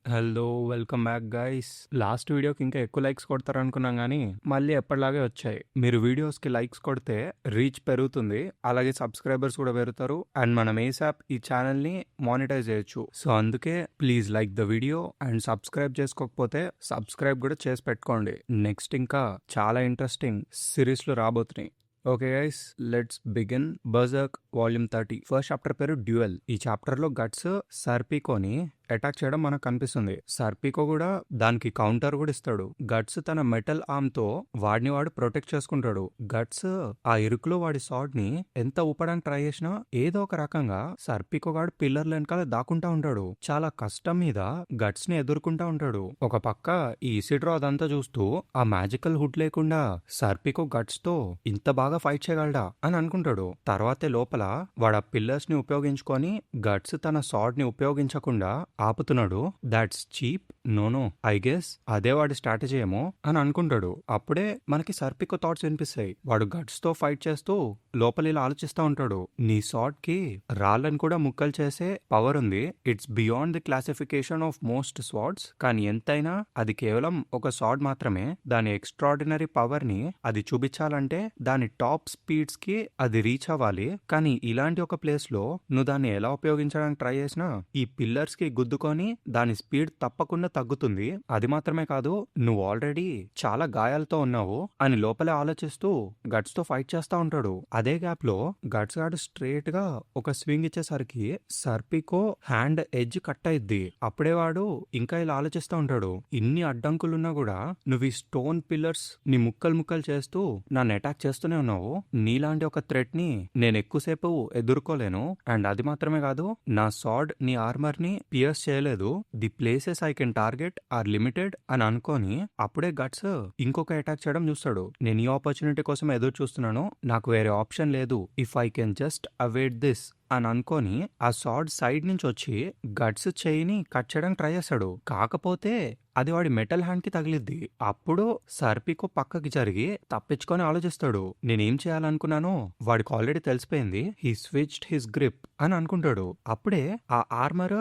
Hello! Welcome back guys. Last వీడియోకి ఇంకా ఎక్కువ లైక్స్ కొడతారనుకున్నాం గానీ, మళ్ళీ ఎప్పటిలాగే వచ్చాయి. మీరు వీడియోస్‌కి లైక్స్ కొడితే రీచ్ పెరుగుతుంది. అలాగే సబ్స్క్రైబర్స్ కూడా పెరుగుతారు. అండ్ మనం ఏసాప్ ఈ ఛానల్‌ని మానిటైజ్ చేయొచ్చు. సో, అందుకే please like the video and subscribe చేసుకోకపోతే సబ్స్క్రైబ్ కూడా చేసి పెట్టుకోండి. నెక్స్ట్ ఇంకా చాలా ఇంట్రెస్టింగ్ సిరీస్‌లు రాబోతున్నాయి. Okay guys, let's begin. Berserk volume 30 first chapter పేరు డ్యూయల్. ఈ చాప్టర్ లో గట్స్ సర్పీకోని అటాక్ చేయడం మనకు కనిపిస్తుంది. సర్పీకో కూడా దానికి కౌంటర్ కూడా ఇస్తాడు. గట్స్ తన మెటల్ ఆర్మ్ తో వాడిని వాడు ప్రొటెక్ట్ చేసుకుంటాడు. గట్స్ ఆ ఇరుకులో వాడి సాడ్ ని ఎంత ఊపడానికి ట్రై చేసినా ఏదో ఒక రకంగా సర్పీకో గాడు పిల్లర్ వెనకాల దాక్కుంటా ఉంటాడు. చాలా కష్టం మీద గట్స్ ని ఎదుర్కొంటా ఉంటాడు. ఒక పక్క ఈ ఇసిడ్రో అదంతా చూస్తూ ఆ మ్యాజికల్ హుడ్ లేకుండా సర్పీకో గట్స్ తో ఇంత బాగా ఫైట్ చేయగలడా అని అనుకుంటాడు. తర్వాతే లోపల వాడు ఆ పిల్లర్స్ ని ఉపయోగించుకొని గట్స్ తన సాడ్ ని ఉపయోగించకుండా ఆపుతున్నాడు. That's cheap. No I guess అదే వాడి స్ట్రాటజీ ఏమో అని అనుకుంటాడు. అప్పుడే మనకి సర్పికో థాట్స్ వినిపిస్తాయి. వాడు గట్స్ తో ఫైట్ చేస్తూ లోపల ఇలా ఆలోచిస్తూ ఉంటాడు. నీ సాడ్ కి రాళ్ళని కూడా ముక్కలు చేసే పవర్ ఉంది. It's beyond the classification of most స్వాడ్స్. కానీ ఎంతైనా అది కేవలం ఒక సాడ్ మాత్రమే. దాని ఎక్స్ట్రాడినరీ పవర్ ని అది చూపించాలంటే దాని టాప్ స్పీడ్స్ కి అది రీచ్ అవ్వాలి. కానీ ఇలాంటి ఒక ప్లేస్ లో నువ్వు దాన్ని ఎలా ఉపయోగించడానికి ట్రై చేసినా ఈ పిల్లర్స్ కి గుద్దుకొని దాని స్పీడ్ తప్పకుండా తగ్గుతుంది. అది మాత్రమే కాదు, నువ్వు ఆల్రెడీ చాలా గాయాలతో ఉన్నావు అని లోపలే ఆలోచిస్తూ గట్స్ తో ఫైట్ చేస్తా ఉంటాడు. అదే గ్యాప్ లో గట్స్ గాడు స్ట్రేట్ గా ఒక స్వింగ్ ఇచ్చేసరికి సర్పికో హ్యాండ్ ఎడ్జ్ కట్ అయిద్ది. అప్పుడే వాడు ఇంకా ఇలా ఆలోచిస్తూ ఉంటాడు. ఇన్ని అడ్డంకులున్నా కూడా నువ్వు ఈ స్టోన్ పిల్లర్స్ ని ముక్కలు ముక్కలు చేస్తూ నన్ను అటాక్ చేస్తూనే ఉన్నావు. నీలాంటి ఒక థ్రెట్ ని నేను ఎక్కువసేపు ఎదుర్కోలేను. అండ్ అది మాత్రమే కాదు, నా సాడ్ నీ ఆర్మర్ ని పియర్స్ చేయలేదు. The places I can target are limited అని అనుకోని అప్పుడే గట్స్ ఇంకొక అటాక్ చేయడం చూస్తాడు. నేను ఈ ఆపర్చునిటీ కోసం ఎదురు చూస్తున్నాను, నాకు వేరే ఆప్షన్ లేదు. If I can just evade this అని అనుకోని ఆ సాడ్ సైడ్ నుంచి వచ్చి గట్స్ చెయ్యిని కట్ చేయడానికి ట్రై చేస్తాడు. కాకపోతే అది వాడి మెటల్ హ్యాండ్ కి తగిలిద్ది. అప్పుడు సర్పికో పక్కకి జరిగి తప్పించుకొని ఆలోచిస్తాడు. నేనేం చేయాలనుకున్నానో వాడికి ఆల్రెడీ తెలిసిపోయింది. హీ స్విచ్డ్ హిస్ గ్రిప్ అని అనుకుంటాడు. అప్పుడే ఆ ఆర్మర్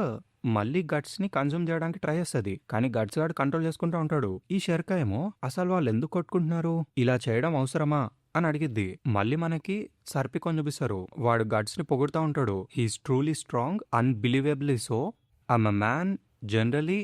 మళ్ళీ గట్స్ ని కన్జ్యూమ్ చేయడానికి ట్రై చేస్తుంది. కానీ గట్స్ గాడు కంట్రోల్ చేసుకుంటూ ఉంటాడు. ఈ షెర్కా ఏమో అసలు వాళ్ళు ఎందుకు కొట్టుకుంటున్నారు, ఇలా చేయడం అవసరమా అని అడిగిద్ది. మళ్ళీ మనకి సర్పికోని చూపిస్తారు. వాడు గట్స్ ని పొగుడుతూ ఉంటాడు. He's truly strong, unbelievably so. I'm a man generally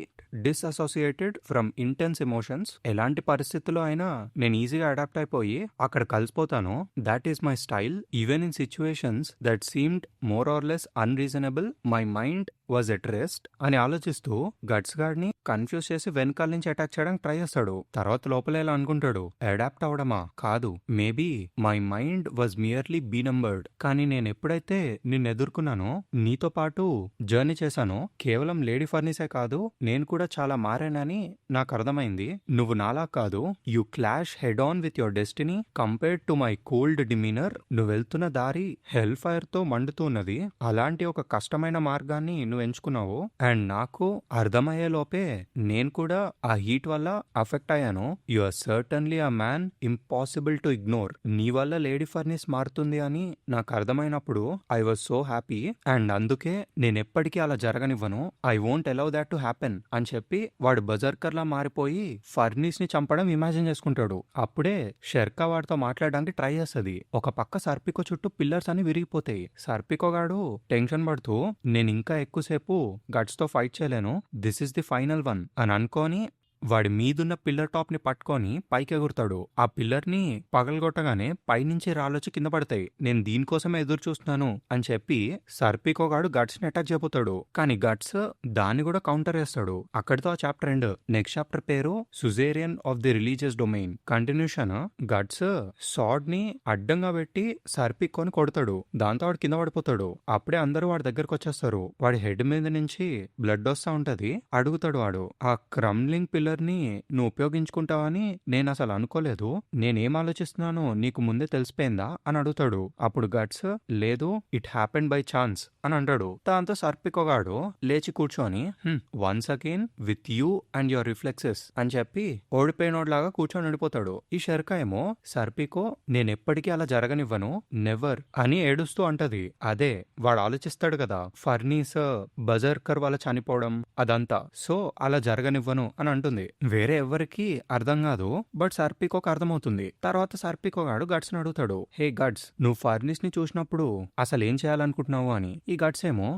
disassociated from intense emotions. ఎలాంటి పరిస్థితుల్లో అయినా నేను ఈజీగా అడాప్ట్ అయిపోయి అక్కడ కలిసిపోతాను. That is my style. Even in situations that seemed more or less unreasonable my mind was at rest అని ఆలోచిస్తూ గట్స్ గార్డ్ ని కన్ఫ్యూజ్ చేసి వెనకాల నుంచి అటాక్ చేయడానికి ట్రై చేస్తాడు. తర్వాత లోపల ఇలా అనుకుంటాడు, అడాప్ట్ అవడమా కాదు, maybe my mind was merely be numbered. కానీ నేను ఎప్పుడైతే నిన్ను ఎదుర్కొన్నానో నీతో పాటు జర్నీ చేశానో కేవలం లేడీ ఫర్నిసే కాదు, నేను కూడా చాలా మారానని నాకు అర్థమైంది. నువ్వు నాలా కాదు. You clash head on with your destiny compared to my cold demeanour. నువ్వు వెళ్తున్న దారి హెల్ ఫైర్ తో మండుతున్నది. అలాంటి ఒక కష్టమైన మార్గాన్ని నువ్వు ఎంచుకున్నావు. అండ్ నాకు అర్థమయ్యే లోపే నేను కూడా ఆ హీట్ వల్ల అఫెక్ట్ అయ్యాను. You are certainly a man impossible to ignore. నీ వల్ల లేడీ ఫర్నిస్ మారుతుంది అని నాకు అర్థమైనప్పుడు I was so happy. And అందుకే నేనెప్పటికీ అలా జరగనివ్వను. I won't allow that to happen అని చెప్పి వాడు బజర్కర్ లా మారిపోయి ఫర్నిస్ ని చంపడం ఇమాజిన్ చేసుకుంటాడు. అప్పుడే షెర్కా వాడితో మాట్లాడడానికి ట్రై చేస్తుంది. ఒక పక్క సర్పికో చుట్టూ పిల్లర్స్ అని విరిగిపోతాయి. సర్పికో గాడు టెన్షన్ పడుతూ నేను ఇంకా ఎక్కువసేపు గట్స్ తో ఫైట్ చేయలేను, this is the final one అని అనుకోని వాడి మీదున్న పిల్లర్ టాప్ ని పట్టుకొని పైకి ఎగురుతాడు. ఆ పిల్లర్ ని పగలగొట్టగానే పైనుంచి రాళ్ళొచ్చి కింద పడతాయి. నేను దీనికోసమే ఎదురు చూస్తున్నాను అని చెప్పి సర్పికో గాడు గట్స్ ని అటాక్ చేయబోతాడు. కానీ గట్స్ దాన్ని కూడా కౌంటర్ చేస్తాడు. అక్కడితో ఆ చాప్టర్ ఎండ్. నెక్స్ట్ చాప్టర్ పేరు suzerain of the religious domain. Continuation. Guts sword ని అడ్డంగా పెట్టి సర్పికోని కొడతాడు. దాంతో వాడు కింద పడిపోతాడు. అప్పుడే అందరూ వాడి దగ్గరకు వచ్చేస్తారు. వాడి హెడ్ మీద నుంచి బ్లడ్ వస్తా ఉంటది. అడుగుతాడు వాడు, ఆ క్రమ్లింగ్ పిల్లర్ ని నువ్వు ఉపయోగించుకుంటావని నేను అసలు అనుకోలేదు. నేనేం ఆలోచిస్తున్నానో నీకు ముందే తెలిసిపోయిందా అని అడుగుతాడు. అప్పుడు గట్స్ లేదు, ఇట్ హ్యాపెండ్ బై ఛాన్స్ అని అంటాడు. దాంతో సర్పికోగాడు లేచి కూర్చొని once again with you and your reflexes అని చెప్పి ఓడిపోయినోడ్లాగా కూర్చొని ఉండిపోతాడు. ఈ షర్కా ఏమో సర్పికో నేనెప్పటికీ అలా జరగనివ్వను, నెవర్ అని ఏడుస్తూ అంటది. అదే వాడు ఆలోచిస్తాడు కదా, ఫర్నీస్ బజర్కర్ వల్ల చనిపోవడం అదంతా, సో అలా జరగనివ్వను అని అంటుంది. వేరే ఎవరికి అర్థం కాదు, బట్ సర్పికోకి అర్థమవుతుంది. తర్వాత సర్పికోగాడు గట్స్ ని అడుగుతాడు, హే గట్స్, నువ్వు ఫర్నీస్ ని చూసినప్పుడు అసలు ఏం చేయాలనుకుంటున్నావు అని. ఈ గట్స్ ఏమో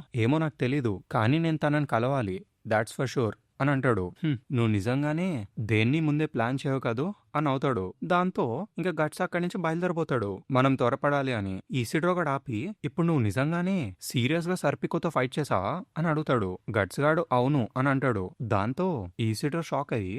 నాకు తెలీదు, కానీ నేను తనని కలవాలి, దాట్స్ ఫర్ షూర్ అని అంటాడు. నువ్వు నిజంగానే దేన్ని ముందే ప్లాన్ చేయవు కదూ అని అవుతాడు. దాంతో ఇంకా గట్స్ అక్కడి నుంచి బయలుదేరిపోతాడు మనం త్వరపడాలి అని. ఇసిడ్రోగాడు ఆపి, ఇప్పుడు నువ్వు నిజంగానే సీరియస్ గా సర్పికోతో ఫైట్ చేసావా అని అడుగుతాడు. గట్స్ గాడు అవును అని అంటాడు. దాంతో ఇసిడ్రో షాక్ అయ్యి,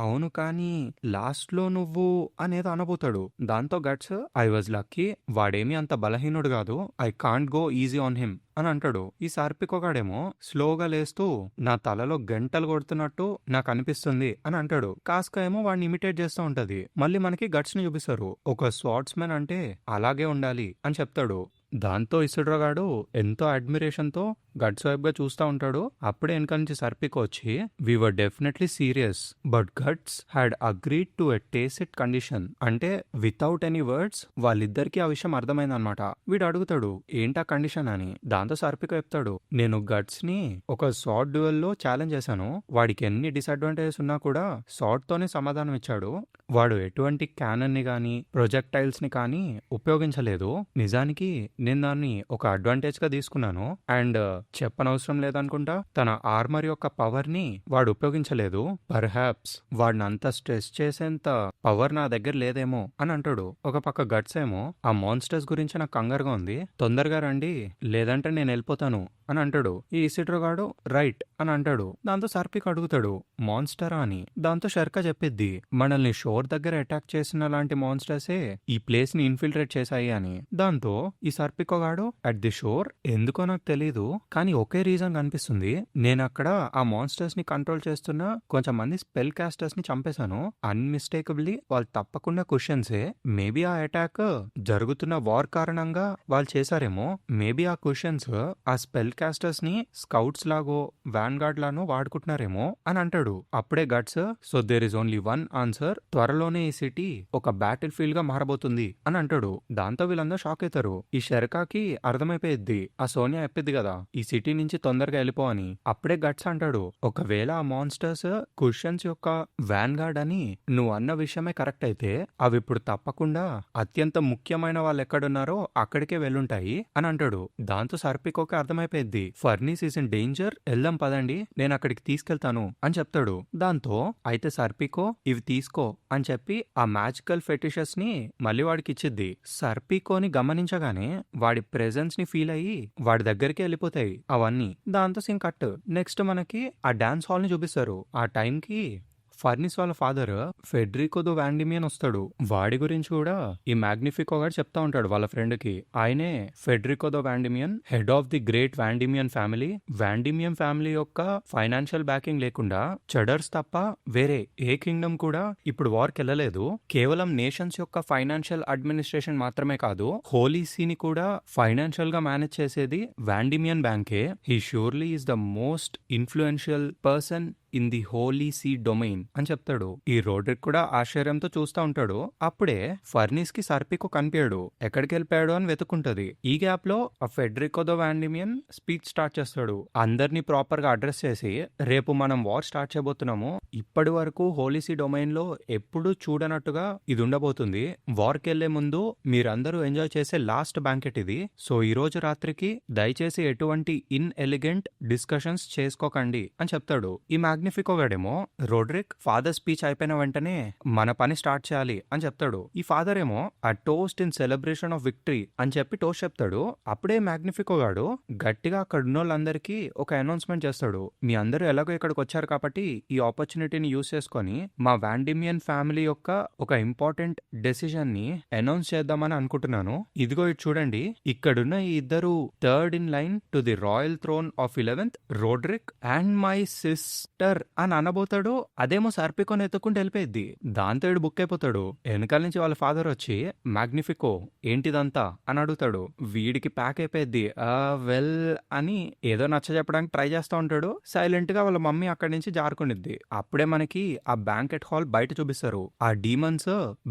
అవును కానీ లాస్ట్ లో నువ్వు అనేదో అనబోతాడు. దాంతో గట్స్, ఐ వాజ్ లక్కీ, వాడేమి అంత బలహీనుడు కాదు, I can't go easy on him అని అంటాడు. ఈ సర్పికోగాడేమో స్లోగా లేస్తూ నా తలలో గంటలు కొడుతున్నట్టు నాకు అనిపిస్తుంది అని అంటాడు. కాస్క ఏమో వాడిని ఇమిటేట్ చేస్తూ ఉంటది. మళ్ళీ మనకి గట్స్ ని చూపిస్తారు. ఒక స్వార్డ్స్మెన్ అంటే అలాగే ఉండాలి అని చెప్తాడు. దాంతో ఇసిడ్రోగాడు ఎంతో అడ్మిరేషన్ తో గట్స్ వైపు గా చూస్తూ ఉంటాడు. అప్పుడే వెనక నుంచి సర్పికో వచ్చి, we were definitely serious but Guts had agreed to a tacit condition, అంటే వితౌట్ ఎనీ వర్డ్స్ వాళ్ళిద్దరికి ఆ విషయం అర్థమైందనమాట. వీడు అడుగుతాడు ఏంటా కండిషన్ అని. దాంతో సర్పికో చెప్తాడు, నేను గట్స్ ని ఒక షార్ట్ డ్యూయల్ లో ఛాలెంజ్ చేశాను, వాడికి ఎన్ని డిసడ్వాంటేజెస్ ఉన్నా కూడా షార్ట్ తోనే సమాధానం ఇచ్చాడు. వాడు ఎటువంటి క్యానన్ ని గానీ ప్రొజెక్టైల్స్ ని కానీ ఉపయోగించలేదు. నిజానికి నేను దాన్ని ఒక అడ్వాంటేజ్ గా తీసుకున్నాను, అండ్ చెప్పనవసరం లేదనుకుంటా తన ఆర్మర్ యొక్క పవర్ ని వాడు ఉపయోగించలేదు. పర్హాప్స్ వాడిని అంత స్ట్రెస్ చేసేంత పవర్ నా దగ్గర లేదేమో అని అంటాడు. ఒక పక్క గట్స్ ఏమో, ఆ మాన్స్టర్స్ గురించి నాకు కంగారుగా ఉంది, తొందరగా రండి లేదంటే నేను వెళ్ళిపోతాను అని అంటాడు. ఈ ఇసిడ్రోగాడు రైట్ అని అంటాడు. దాంతో సర్పిక్ అడుగుతాడు మాన్స్టరా అని. దాంతో షర్కా చెప్పిద్ది, మనల్ని షోర్ దగ్గర అటాక్ చేసిన లాంటి మాన్స్టర్సే ఈ ప్లేస్ ని ఇన్ఫిల్ట్రేట్ చేశాయి అని. దాంతో ఈ సర్పికోగాడు, అట్ ది షోర్ ఎందుకో నాకు తెలీదు కానీ ఒకే రీజన్ కనిపిస్తుంది, నేను అక్కడ ఆ మాన్స్టర్స్ ని కంట్రోల్ చేస్తున్న కొంచెం మంది స్పెల్ కాస్టర్స్ ని చంపేశాను, అన్మిస్టేకబుల్లీ వాళ్ళు తప్పకుండా క్వశ్చన్సే. మేబీ ఆ అటాక్ జరుగుతున్న వార్ కారణంగా వాళ్ళు చేశారేమో, మేబీ ఆ క్వశ్చన్స్ ఆ స్పెల్ కాస్టర్స్ ని స్కౌట్స్ లాగో వ్యాన్ గార్డ్ లానో వాడుకుంటున్నారేమో అని అంటాడు. అప్పుడే Guts, so there is only one answer, త్వరలోనే ఈ సిటీ ఒక బ్యాటిల్ ఫీల్డ్ గా మారబోతుంది అని అంటాడు. దాంతో వీళ్ళందరూ షాక్ అవుతారు. ఈ షెర్కాకి అర్థమైపోయిద్ది, ఆ సోనియా చెప్పింది కదా ఈ సిటీ నుంచి తొందరగా వెళ్ళిపో అని. అప్పుడే గట్స్ అంటాడు, ఒకవేళ ఆ మాన్స్టర్స్ క్వశ్చన్స్ యొక్క వ్యాన్ గార్డ్ అని నువ్వు అన్న విషయమే కరెక్ట్ అయితే అవి ఇప్పుడు తప్పకుండా అత్యంత ముఖ్యమైన వాళ్ళు ఎక్కడున్నారో అక్కడికే వెళ్ళుంటాయి అని అంటాడు. దాంతో సర్పికోకి అర్థమైపోయింది, ఫర్నీస్ ఇస్ ఇన్ డేంజర్, వెళ్దాం పదండి నేను అక్కడికి తీసుకెళ్తాను అని చెప్తాడు. దాంతో అయితే సర్పికో ఇవి తీసుకో అని చెప్పి ఆ మ్యాజికల్ ఫెటిషెస్ ని మళ్ళీ వాడికి ఇచ్చిద్ది. సర్పికోని గమనించగానే వాడి ప్రెజెన్స్ ని ఫీల్ అయ్యి వాడి దగ్గరికి వెళ్ళిపోతాయి అవన్నీ. దాంతో సీన్ కట్. నెక్స్ట్ మనకి ఆ డాన్స్ హాల్ ని చూపిస్తారు. ఆ టైంకి ఫర్నిస్ వాళ్ళ ఫాదర్ ఫెడ్రికో దో వాండిమియన్ వస్తాడు. వాడి గురించి కూడా ఈ మ్యాగ్నిఫికో గారు చెప్తా ఉంటాడు వాళ్ళ ఫ్రెండ్ కి. ఆయనే ఫెడ్రికో దో Vandimion, head of the great Vandimion family. Vandimion family యొక్క ఫైనాన్షియల్ బ్యాకింగ్ లేకుండా చెడర్స్ తప్ప వేరే ఏ కింగ్డమ్ కూడా ఇప్పుడు వార్కి వెళ్ళలేదు. కేవలం నేషన్స్ యొక్క ఫైనాన్షియల్ అడ్మినిస్ట్రేషన్ మాత్రమే కాదు, హోలీ సీని కూడా ఫైనాన్షియల్ గా మేనేజ్ చేసేది వాండిమియన్ బ్యాంకే. He surely is the most influential person in the holy see domain అని చెప్తాడు. ఈ రోడ్రిక్ కూడా ఆశ్చర్యంతో చూస్తా ఉంటాడు. అప్పుడే ఫర్నీస్ కి సర్పికో కనిపించాడు, ఎక్కడికి వెళ్ళిపోయాడు అని వెతుకుంటది. ఈ గ్యాప్ లో ఆ ఫెడ్రికో దో వాండిమియన్ స్పీచ్ స్టార్ట్ చేస్తాడు. అందరినీ ప్రాపర్ గా అడ్రస్ చేసి, రేపు మనం వార్ స్టార్ట్ చేయబోతున్నాము, ఇప్పటి వరకు హోలీ సీ డొమైన్ లో ఎప్పుడు చూడనట్టుగా ఇది ఉండబోతుంది. వార్ కెళ్లే ముందు మీరందరూ ఎంజాయ్ చేసే లాస్ట్ బ్యాంకెట్ ఇది. సో ఈ రోజు రాత్రికి దయచేసి ఎటువంటి ఇన్ ఎలిగెంట్ డిస్కషన్స్ చేసుకోకండి అని చెప్తాడు. ఈ మ్యాగ్నిఫికో గాడేమో, రోడ్రిక్ ఫాదర్ స్పీచ్ అయిపోయిన వెంటనే మన పని స్టార్ట్ చేయాలి అని చెప్తాడు. ఈ ఫాదర్ ఏమో ఆ toast in celebration of victory అని చెప్పి టోస్ట్ చెప్తాడు. అప్పుడే మ్యాగ్నిఫికో గాడు గట్టిగా అక్కడ ఉన్న వాళ్ళందరికీ ఒక అనౌన్స్మెంట్ చేస్తాడు, మీ అందరూ ఎలాగో ఇక్కడికి వచ్చారు కాబట్టి ఈ ఆపర్చునిటీని యూజ్ చేసుకొని మా వాండిమియన్ ఫ్యామిలీ యొక్క ఒక ఇంపార్టెంట్ డెసిషన్ ని అనౌన్స్ చేద్దామని అనుకుంటున్నాను. ఇదిగో ఇటు చూడండి, ఇక్కడున్న ఈ ఇద్దరు third in line to the royal throne of 11th Roderick and my sister sir అని అనబోతాడు, అదేమో సర్పికోని ఎత్తుకుంటూ వెళ్ళిపోయిద్ది. దాంతో ఈడు బుక్ అయిపోతాడు. వెనకాల నుంచి వాళ్ళ ఫాదర్ వచ్చి మ్యాగ్నిఫికో ఏంటిదంతా అని అడుగుతాడు. వీడికి ప్యాక్ అయిపోయిద్ది. వెల్ అని ఏదో నచ్చ చెప్పడానికి ట్రై చేస్తూ ఉంటాడు. సైలెంట్ గా వాళ్ళ మమ్మీ అక్కడి నుంచి జారుకునిద్ది. అప్పుడే మనకి ఆ బ్యాంకెట్ హాల్ బయట చూపిస్తారు. ఆ డీమన్స్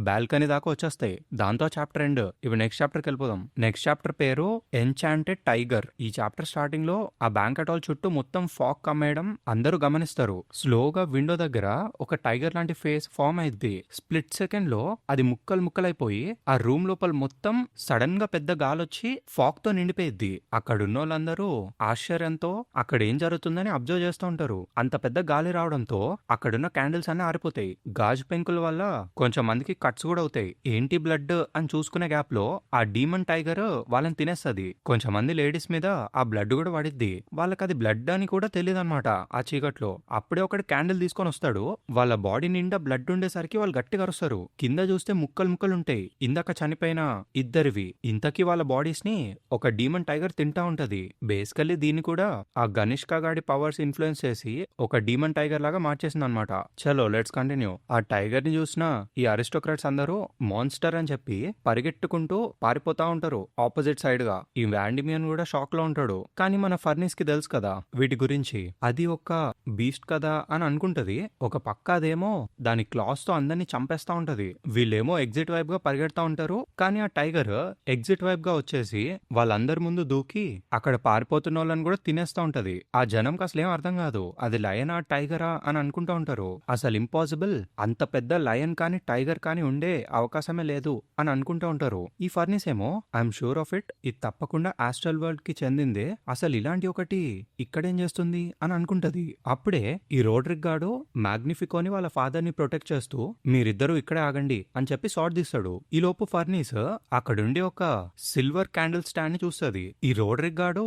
బాల్కనీ దాకా వచ్చేస్తాయి. దాంతో చాప్టర్ ఎండ్. ఇప్పుడు నెక్స్ట్ చాప్టర్కి వెళ్ళిపోదాం. నెక్స్ట్ చాప్టర్ పేరు ఎన్చాంటెడ్ టైగర్. ఈ చాప్టర్ స్టార్టింగ్ లో ఆ బ్యాంకెట్ హాల్ చుట్టూ మొత్తం ఫాగ్ కమ్మేయడం అందరూ గమనిస్తారు. స్లోగా విండో దగ్గర ఒక టైగర్ లాంటి ఫేస్ ఫామ్ అయింది. స్ప్లిట్ సెకండ్ లో అది ముక్కలు ముక్కలైపోయి ఆ రూమ్ లోపల మొత్తం సడన్ గా పెద్ద గాలొచ్చి ఫాగ్ తో నిండిపోయిద్ది. అక్కడున్న వాళ్ళందరూ ఆశ్చర్యంతో అక్కడ ఏం జరుగుతుందని అబ్జర్వ్ చేస్తూ ఉంటారు. అంత పెద్ద గాలి రావడంతో అక్కడున్న క్యాండిల్స్ అన్ని ఆరిపోతాయి. గాజు పెంకుల వల్ల కొంచెం మందికి కట్స్ కూడా అవుతాయి. ఏంటి బ్లడ్ అని చూసుకునే గ్యాప్ లో ఆ డీమన్ టైగర్ వాళ్ళని తినేస్తది. కొంచెం మంది లేడీస్ మీద ఆ బ్లడ్ కూడా పడిద్ది. వాళ్ళకి అది బ్లడ్ అని కూడా తెలియదు అనమాట ఆ చీకట్లో. అప్పుడే ఒకటి క్యాండిల్ తీసుకొని వస్తాడు. వాళ్ళ బాడీ నిండా బ్లడ్ ఉండేసరికి వాళ్ళు గట్టిగా అరుస్తారు. కింద చూస్తే ముక్కలు ముక్కలు ఉంటాయి. ఇందాక చనిపోయిన ఇద్దరివి. ఇంతకీ వాళ్ళ బాడీస్ ని ఒక డీమన్ టైగర్ తింటా ఉంటది. బేసికల్లీ దీన్ని కూడా ఆ గనిష్కా గాడి పవర్స్ ఇన్ఫ్లుయెన్స్ చేసి ఒక డీమన్ టైగర్ లాగా మార్చేసింది అనమాట. చలో లెట్స్ కంటిన్యూ. ఆ టైగర్ ని చూసిన ఈ అరిస్టోక్రాట్స్ అందరూ మాన్స్టర్ అని చెప్పి పరిగెట్టుకుంటూ పారిపోతా ఉంటారు ఆపోజిట్ సైడ్ గా. ఈ వ్యాండిమియన్ కూడా షాక్ లో ఉంటాడు. కానీ మన ఫర్నిస్ కి తెలుసు కదా వీటి గురించి. అది ఒక బీస్ట్ కదా అని అనుకుంటది. ఒక పక్క అదేమో దాని క్లాస్ తో అందరినీ చంపేస్తా ఉంటది. వీళ్ళేమో ఎగ్జిట్ వైపు గా పరిగెడతా ఉంటారు. కానీ ఆ టైగర్ ఎగ్జిట్ వైపు గా వచ్చేసి వాళ్ళందరి ముందు దూకి అక్కడ పారిపోతున్న వాళ్ళని కూడా తినేస్తా ఉంటది. ఆ జనంకి అసలు ఏం అర్థం కాదు. అది లయనా టైగరా అని అనుకుంటా ఉంటారు. అసలు ఇంపాసిబుల్, అంత పెద్ద లయన్ కానీ టైగర్ కానీ ఉండే అవకాశమే లేదు అని అనుకుంటా ఉంటారు. ఈ ఫర్నిస్ ఏమో ఐఎమ్ షూర్ ఆఫ్ ఇట్, ఇది తప్పకుండా ఆస్ట్రల్ వరల్డ్ కి చెందిందే. అసలు ఇలాంటి ఒకటి ఇక్కడేం చేస్తుంది అని అనుకుంటది. అప్పుడే ఈ రోడ్రిక్ గాడు మ్యాగ్నిఫికోని వాళ్ళ ఫాదర్ ని ప్రొటెక్ట్ చేస్తూ మీరిద్దరూ ఇక్కడే ఆగండి అని చెప్పి షాట్ తీస్తాడు. ఈ లోపు ఫర్నిస్ అక్కడుండి ఒక సిల్వర్ క్యాండిల్ స్టాండ్ ని చూస్తుంది. ఈ రోడ్రిక్ గాడు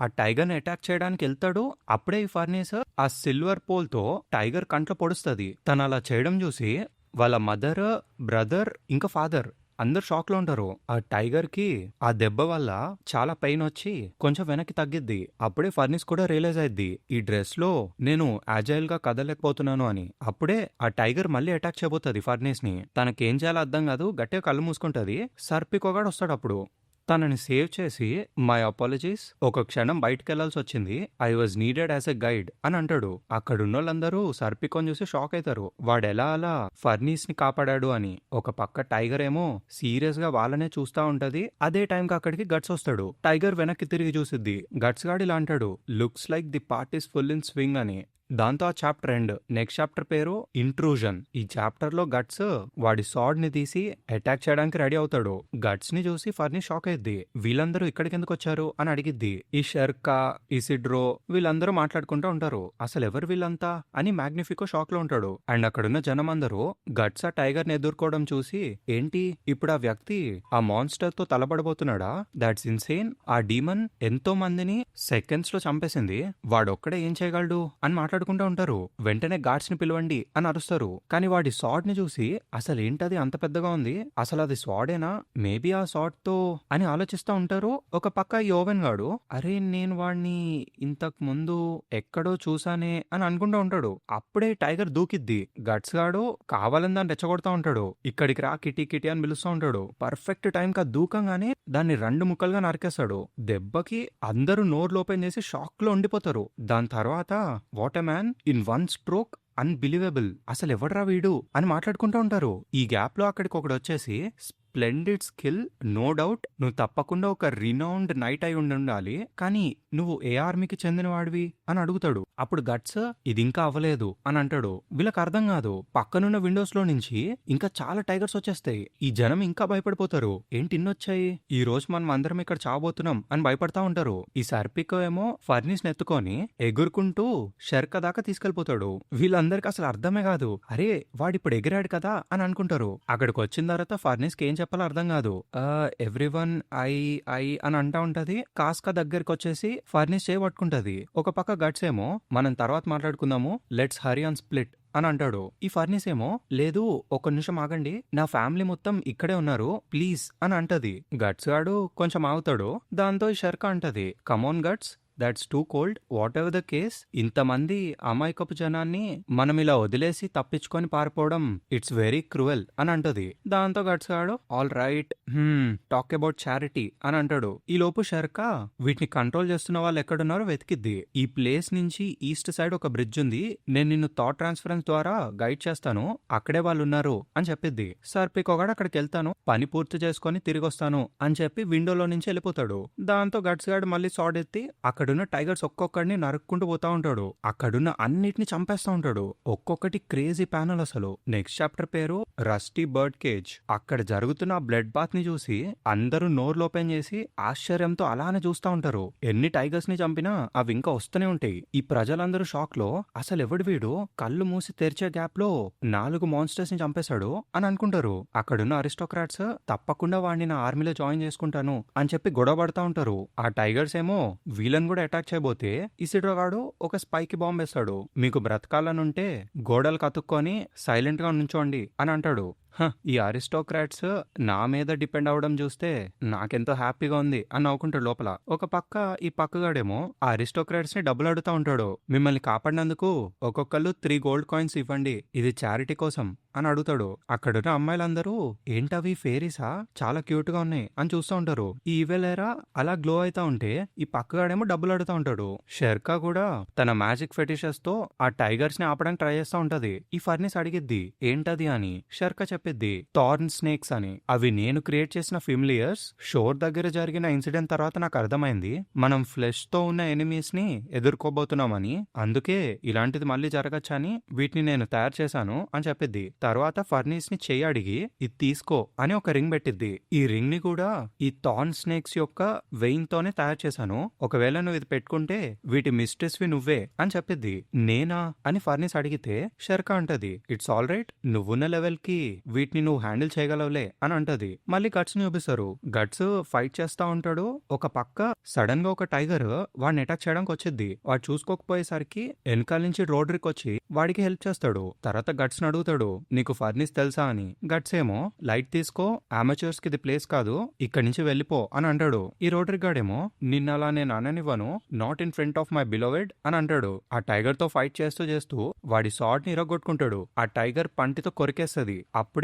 ఆ టైగర్ ని అటాక్ చేయడానికి వెళ్తాడు. అప్పుడే ఈ ఫర్నిస్ ఆ సిల్వర్ పోల్ తో టైగర్ కంట్లో పొడుస్తుంది. తను అలా చేయడం చూసి వాళ్ళ మదర్, బ్రదర్ ఇంకా ఫాదర్ అందరు షాక్ లో ఉంటారు. ఆ టైగర్ కి ఆ దెబ్బ వల్ల చాలా పెయిన్ వచ్చి కొంచెం వెనక్కి తగ్గిద్ది. అప్పుడే ఫర్నిస్ కూడా రియలైజ్ అయింది ఈ డ్రెస్ లో నేను అజైల్ గా కదలేకపోతున్నాను అని. అప్పుడే ఆ టైగర్ మళ్ళీ అటాక్ చేయబోతుంది ఫర్నిస్ ని. తనకేం చేయాలో అర్థం కాదు. గట్టిగా కళ్ళు మూసుకుంటది. సర్పికోగాడు వస్తాడు. అప్పుడు తనని సేవ్ చేసి మై అపాలజీస్, ఒక క్షణం బయటకు వెళ్లాల్సి వచ్చింది, I was needed as a guide అని అంటాడు. అక్కడున్న వాళ్ళందరూ సర్పికోని చూసి షాక్ అవుతారు. వాడెలా అలా ఫర్నీస్ ని కాపాడాడు అని. ఒక పక్క టైగర్ ఏమో సీరియస్ గా వాళ్ళనే చూస్తా ఉంటది. అదే టైంకి అక్కడికి గట్స్ వస్తాడు. టైగర్ వెనక్కి తిరిగి చూసిద్ది. గట్స్ గాడు ఇలా అంటాడు, looks like the part is full in swing అని. దాంతో ఆ చాప్టర్ ఎండ్. నెక్స్ట్ చాప్టర్ పేరు ఇంట్రూజన్. ఈ చాప్టర్ లో గట్స్ వాడి సాడ్ ని తీసి అటాక్ చేయడానికి రెడీ అవుతాడు. గట్స్ ని చూసి ఫర్ని షాక్ అయ్యిద్ది. వీళ్ళందరూ ఇక్కడికి ఎందుకు వచ్చారు అని అడిగిద్ది. ఈ షర్కా, ఇసిడ్రో వీళ్ళందరూ మాట్లాడుకుంటూ ఉంటారు. అసలు ఎవరు వీళ్ళంతా అని మ్యాగ్నిఫికో షాక్ లో ఉంటాడు. అండ్ అక్కడున్న జనం అందరూ గట్స్ ఆ టైగర్ ని ఎదుర్కోవడం చూసి ఏంటి ఇప్పుడు ఆ వ్యక్తి ఆ మాన్స్టర్ తో తలబడబోతున్నాడా? That's insane. ఆ డీమన్ ఎంతో మందిని సెకండ్స్ లో చంపేసింది. వాడొక్కడే ఏం చేయగలడు అని మాట్లాడుకుంటూ ఉంటారు. వెంటనే గార్డ్స్ ని పిలవండి అని అరుస్తారు. కానీ వాడి సాడ్ ని చూసి అసలు ఏంటది అంత పెద్దగా ఉంది, అసలు అది స్వాడేనా, మేబీ ఆ సాడ్ తో అని ఆలోచిస్తూ ఉంటారు. ఒక పక్క ఈ ఓవెన్ గాడు అరే నేను వాడిని ఇంతకు ముందు ఎక్కడో చూసానే అని అనుకుంటూ ఉంటాడు. అప్పుడే టైగర్ దూకిద్ది. గట్స్ గాడు కావాలని దాన్ని రెచ్చగొడతా ఉంటాడు. ఇక్కడికి రా కిటీ కిటీ అని పిలుస్తూ ఉంటాడు. పర్ఫెక్ట్ టైం కా దూకంగానే దాన్ని 2 ముక్కలుగా నరికేస్తాడు. దెబ్బకి అందరూ నోరు ఓపెన్ చేసి షాక్ లో ఉండిపోతారు. దాని తర్వాత what a man in one stroke, unbelievable, అసలు ఎవడ్రా వీడు అని మాట్లాడుకుంటూ ఉంటారు. ఈ గ్యాప్ లో అక్కడికి ఒకడు వచ్చేసి స్ప్లెండిడ్ స్కిల్, నో డౌట్, నువ్వు తప్పకుండా ఒక రినౌండ్ నైట్ అయి ఉండాలి, కానీ నువ్వు ఏ ఆర్మీకి చెందిన వాడివి అని అడుగుతాడు. అప్పుడు గట్స్ ఇది ఇంకా అవ్వలేదు అని అంటాడు. వీళ్ళకి అర్థం కాదు. పక్కనున్న విండోస్ లో నుంచి ఇంకా చాలా టైగర్స్ వచ్చేస్తాయి. ఈ జనం ఇంకా భయపడిపోతారు. ఏంటి ఇన్నొచ్చాయి, ఈ రోజు మనం అందరం ఇక్కడ చావబోతున్నాం అని భయపడతా ఉంటారు. ఈ సర్పికో ఏమో ఫర్నిస్ నెత్తుకొని ఎగురుకుంటూ షర్క దాకా తీసుకెళ్లిపోతాడు. వీళ్ళందరికి అసలు అర్థమే కాదు. అరే వాడిప్పుడు ఎగిరాడు కదా అని అనుకుంటారు. అక్కడికి వచ్చిన తర్వాత ఫర్నిస్ కి ఏం చెప్పాలో అర్థం కాదు. ఎవ్రీవన్ ఐ ఐ అని అంటా ఉంటది. కాస్కా దగ్గరికి వచ్చేసి ఫర్నిస్ చేయబట్టుకుంటది. ఒక పక్క గట్స్ ఏమో మనం తర్వాత మాట్లాడుకుందాము, లెట్స్ హరీ ఆన్ స్ప్లిట్ అని అంటాడు. ఈ ఫర్నిస్ ఏమో లేదు ఒక్క నిమిషం ఆగండి, నా ఫ్యామిలీ మొత్తం ఇక్కడే ఉన్నారు ప్లీజ్ అని అంటది. గట్స్ గాడు కొంచెం ఆగుతాడు. దాంతో ఈ షర్క అంటది, come on guts, that's two cold. What ever the case, ఇంతమంది అమాయకపు జనాన్ని మనం ఇలా వదిలేసి తప్పించుకొని పారిపోవడం ఇట్స్ వెరీ క్రూయల్ అని అంటది. దాంతో గట్స్ గాడు all right talk about charity అని అంటాడు. ఈ లోపు షర్కా వీటిని కంట్రోల్ చేస్తున్న వాళ్ళు ఎక్కడున్నారో వెతికిద్ది. ఈ ప్లేస్ నుంచి ఈస్ట్ సైడ్ ఒక బ్రిడ్జ్ ఉంది, నేను నిన్ను థాట్ ట్రాన్స్ఫరెన్స్ ద్వారా గైడ్ చేస్తాను, అక్కడే వాళ్ళు ఉన్నారు అని చెప్పిద్ది. సర్పికోగాడు అక్కడికి వెళ్తాను, పని పూర్తి చేసుకొని తిరిగి వస్తాను అని చెప్పి విండోలో నుంచి వెళ్ళిపోతాడు. దాంతో గట్స్ గాడు మళ్ళీ సాడ్ ఎత్తి అక్కడున్న టైగర్స్ ఒక్కొక్కడిని నరుక్కుంటూ పోతా ఉంటాడు. అక్కడున్న అన్నిటిని చంపేస్తా ఉంటాడు. ఒక్కొక్కటి క్రేజీ ప్యానల్ అసలు. నెక్స్ట్ చాప్టర్ పేరు రస్టీ బర్డ్ కేజ్. అక్కడ జరుగుతున్న బ్లడ్ బాత్ ని చూసి అందరూ నోర్లు ఓపెన్ చేసి ఆశ్చర్యంతో అలానే చూస్తా ఉంటారు. ఎన్ని టైగర్స్ ని చంపినా అవి ఇంకా వస్తూనే ఉంటాయి. ఈ ప్రజలందరూ షాక్ లో అసలు ఎవడు వీడు కళ్ళు మూసి తెరిచే గ్యాప్ లో 4 మాన్స్టర్స్ ని చంపేశాడు అని అనుకుంటారు. అక్కడున్న అరిస్టోక్రాట్స్ తప్పకుండా వాడిని నా ఆర్మీలో జాయిన్ చేసుకుంటాను అని చెప్పి గొడవ పడతా ఉంటారు. ఆ టైగర్స్ ఏమో వీళ్ళని కూడా అటాక్ చేయబోతే ఇసిడ్రో గాడు ఒక స్పైకి బాంబ్ వేస్తాడు. మీకు బ్రతకాలనుంటే గోడలు కతుక్కొని సైలెంట్ గా నుంచోండి అని అంటాడు. ఈ అరిస్టోక్రాట్స్ నా మీద డిపెండ్ అవడం చూస్తే నాకెంతో హ్యాపీగా ఉంది అని నవ్వుకుంటాడు లోపల. ఒక పక్క ఈ పక్కగాడేమో ఆ అరిస్టోక్రాట్స్ ని డబ్బులు అడుగుతా ఉంటాడు. మిమ్మల్ని కాపాడినందుకు ఒక్కొక్కళ్ళు 3 గోల్డ్ కాయిన్స్ ఇవ్వండి, ఇది చారిటీ కోసం అని అడుగుతాడు. అక్కడున్న అమ్మాయిలందరూ ఏంటవి ఫేరీసా, చాలా క్యూట్ గా ఉన్నాయి అని చూస్తూ ఉంటారు. ఈ ఈవెలేరా అలా గ్లో అవుతా ఉంటే ఈ పక్కగాడేమో డబ్బులు అడుగుతా ఉంటాడు. షెర్కా కూడా తన మ్యాజిక్ ఫెటిషెస్ తో ఆ టైగర్స్ ని ఆపడానికి ట్రై చేస్తా ఉంటది. ఈ ఫర్నిస్ అడిగిద్ది ఏంటది అని. షెర్కా చెప్పిద్ది థార్న్ స్నేక్స్ అని. అవి నేను క్రియేట్ చేసిన ఫిమిలియర్స్. షోర్ దగ్గర జరిగిన ఇన్సిడెంట్ తర్వాత నాకు అర్థమైంది మనం ఫ్లెష్ తో ఉన్న ఎనిమీస్ ని ఎదుర్కోబోతున్నామని, అందుకే ఇలాంటిది మళ్ళీ జరగచ్చని వీటిని నేను తయారు చేశాను అని చెప్పిద్ది. తర్వాత ఫర్నీస్ ని చెయ్యి అడిగి ఇది తీసుకో అని ఒక రింగ్ పెట్టిద్ది. ఈ రింగ్ ని కూడా ఈ థార్న్ స్నేక్స్ యొక్క వెయిన్ తోనే తయారు చేశాను, ఒకవేళ నువ్వు ఇది పెట్టుకుంటే వీటి మిస్ట్రెస్ వి నువ్వే అని చెప్పిద్ది. నేనా అని ఫర్నీస్ అడిగితే షెర్కా అంటది ఇట్స్ ఆల్ రైట్, నువ్వున్న లెవెల్ కి వీటిని నువ్వు హ్యాండిల్ చేయగలవులే అని అంటది. మళ్ళీ గట్స్ ని చూపిస్తారు. గట్స్ ఫైట్ చేస్తా ఉంటాడు. ఒక పక్క సడన్ గా ఒక టైగర్ వాడిని అటాక్ చేయడానికి వచ్చిద్ది. వాడు చూసుకోకపోయేసరికి వెనకాల నుంచి రోడ్రిక్ వచ్చి వాడికి హెల్ప్ చేస్తాడు. తర్వాత గట్స్ ని అడుగుతాడు నీకు ఫర్నిస్ తెలుసా అని. గట్స్ ఏమో లైట్ తీసుకో, అమేచర్స్ కి ఇది ప్లేస్ కాదు, ఇక్కడి నుంచి వెళ్ళిపో అని అంటాడు. ఈ రోడ్రిక్ గాడేమో నిన్నలా నేను అననివ్వను, not in front of my beloved అని అంటాడు. ఆ టైగర్ తో ఫైట్ చేస్తూ వాడి సాడ్ ని ఇరగొట్టుకుంటాడు. ఆ టైగర్ పంటితో కొరికేస్తది. అప్పుడే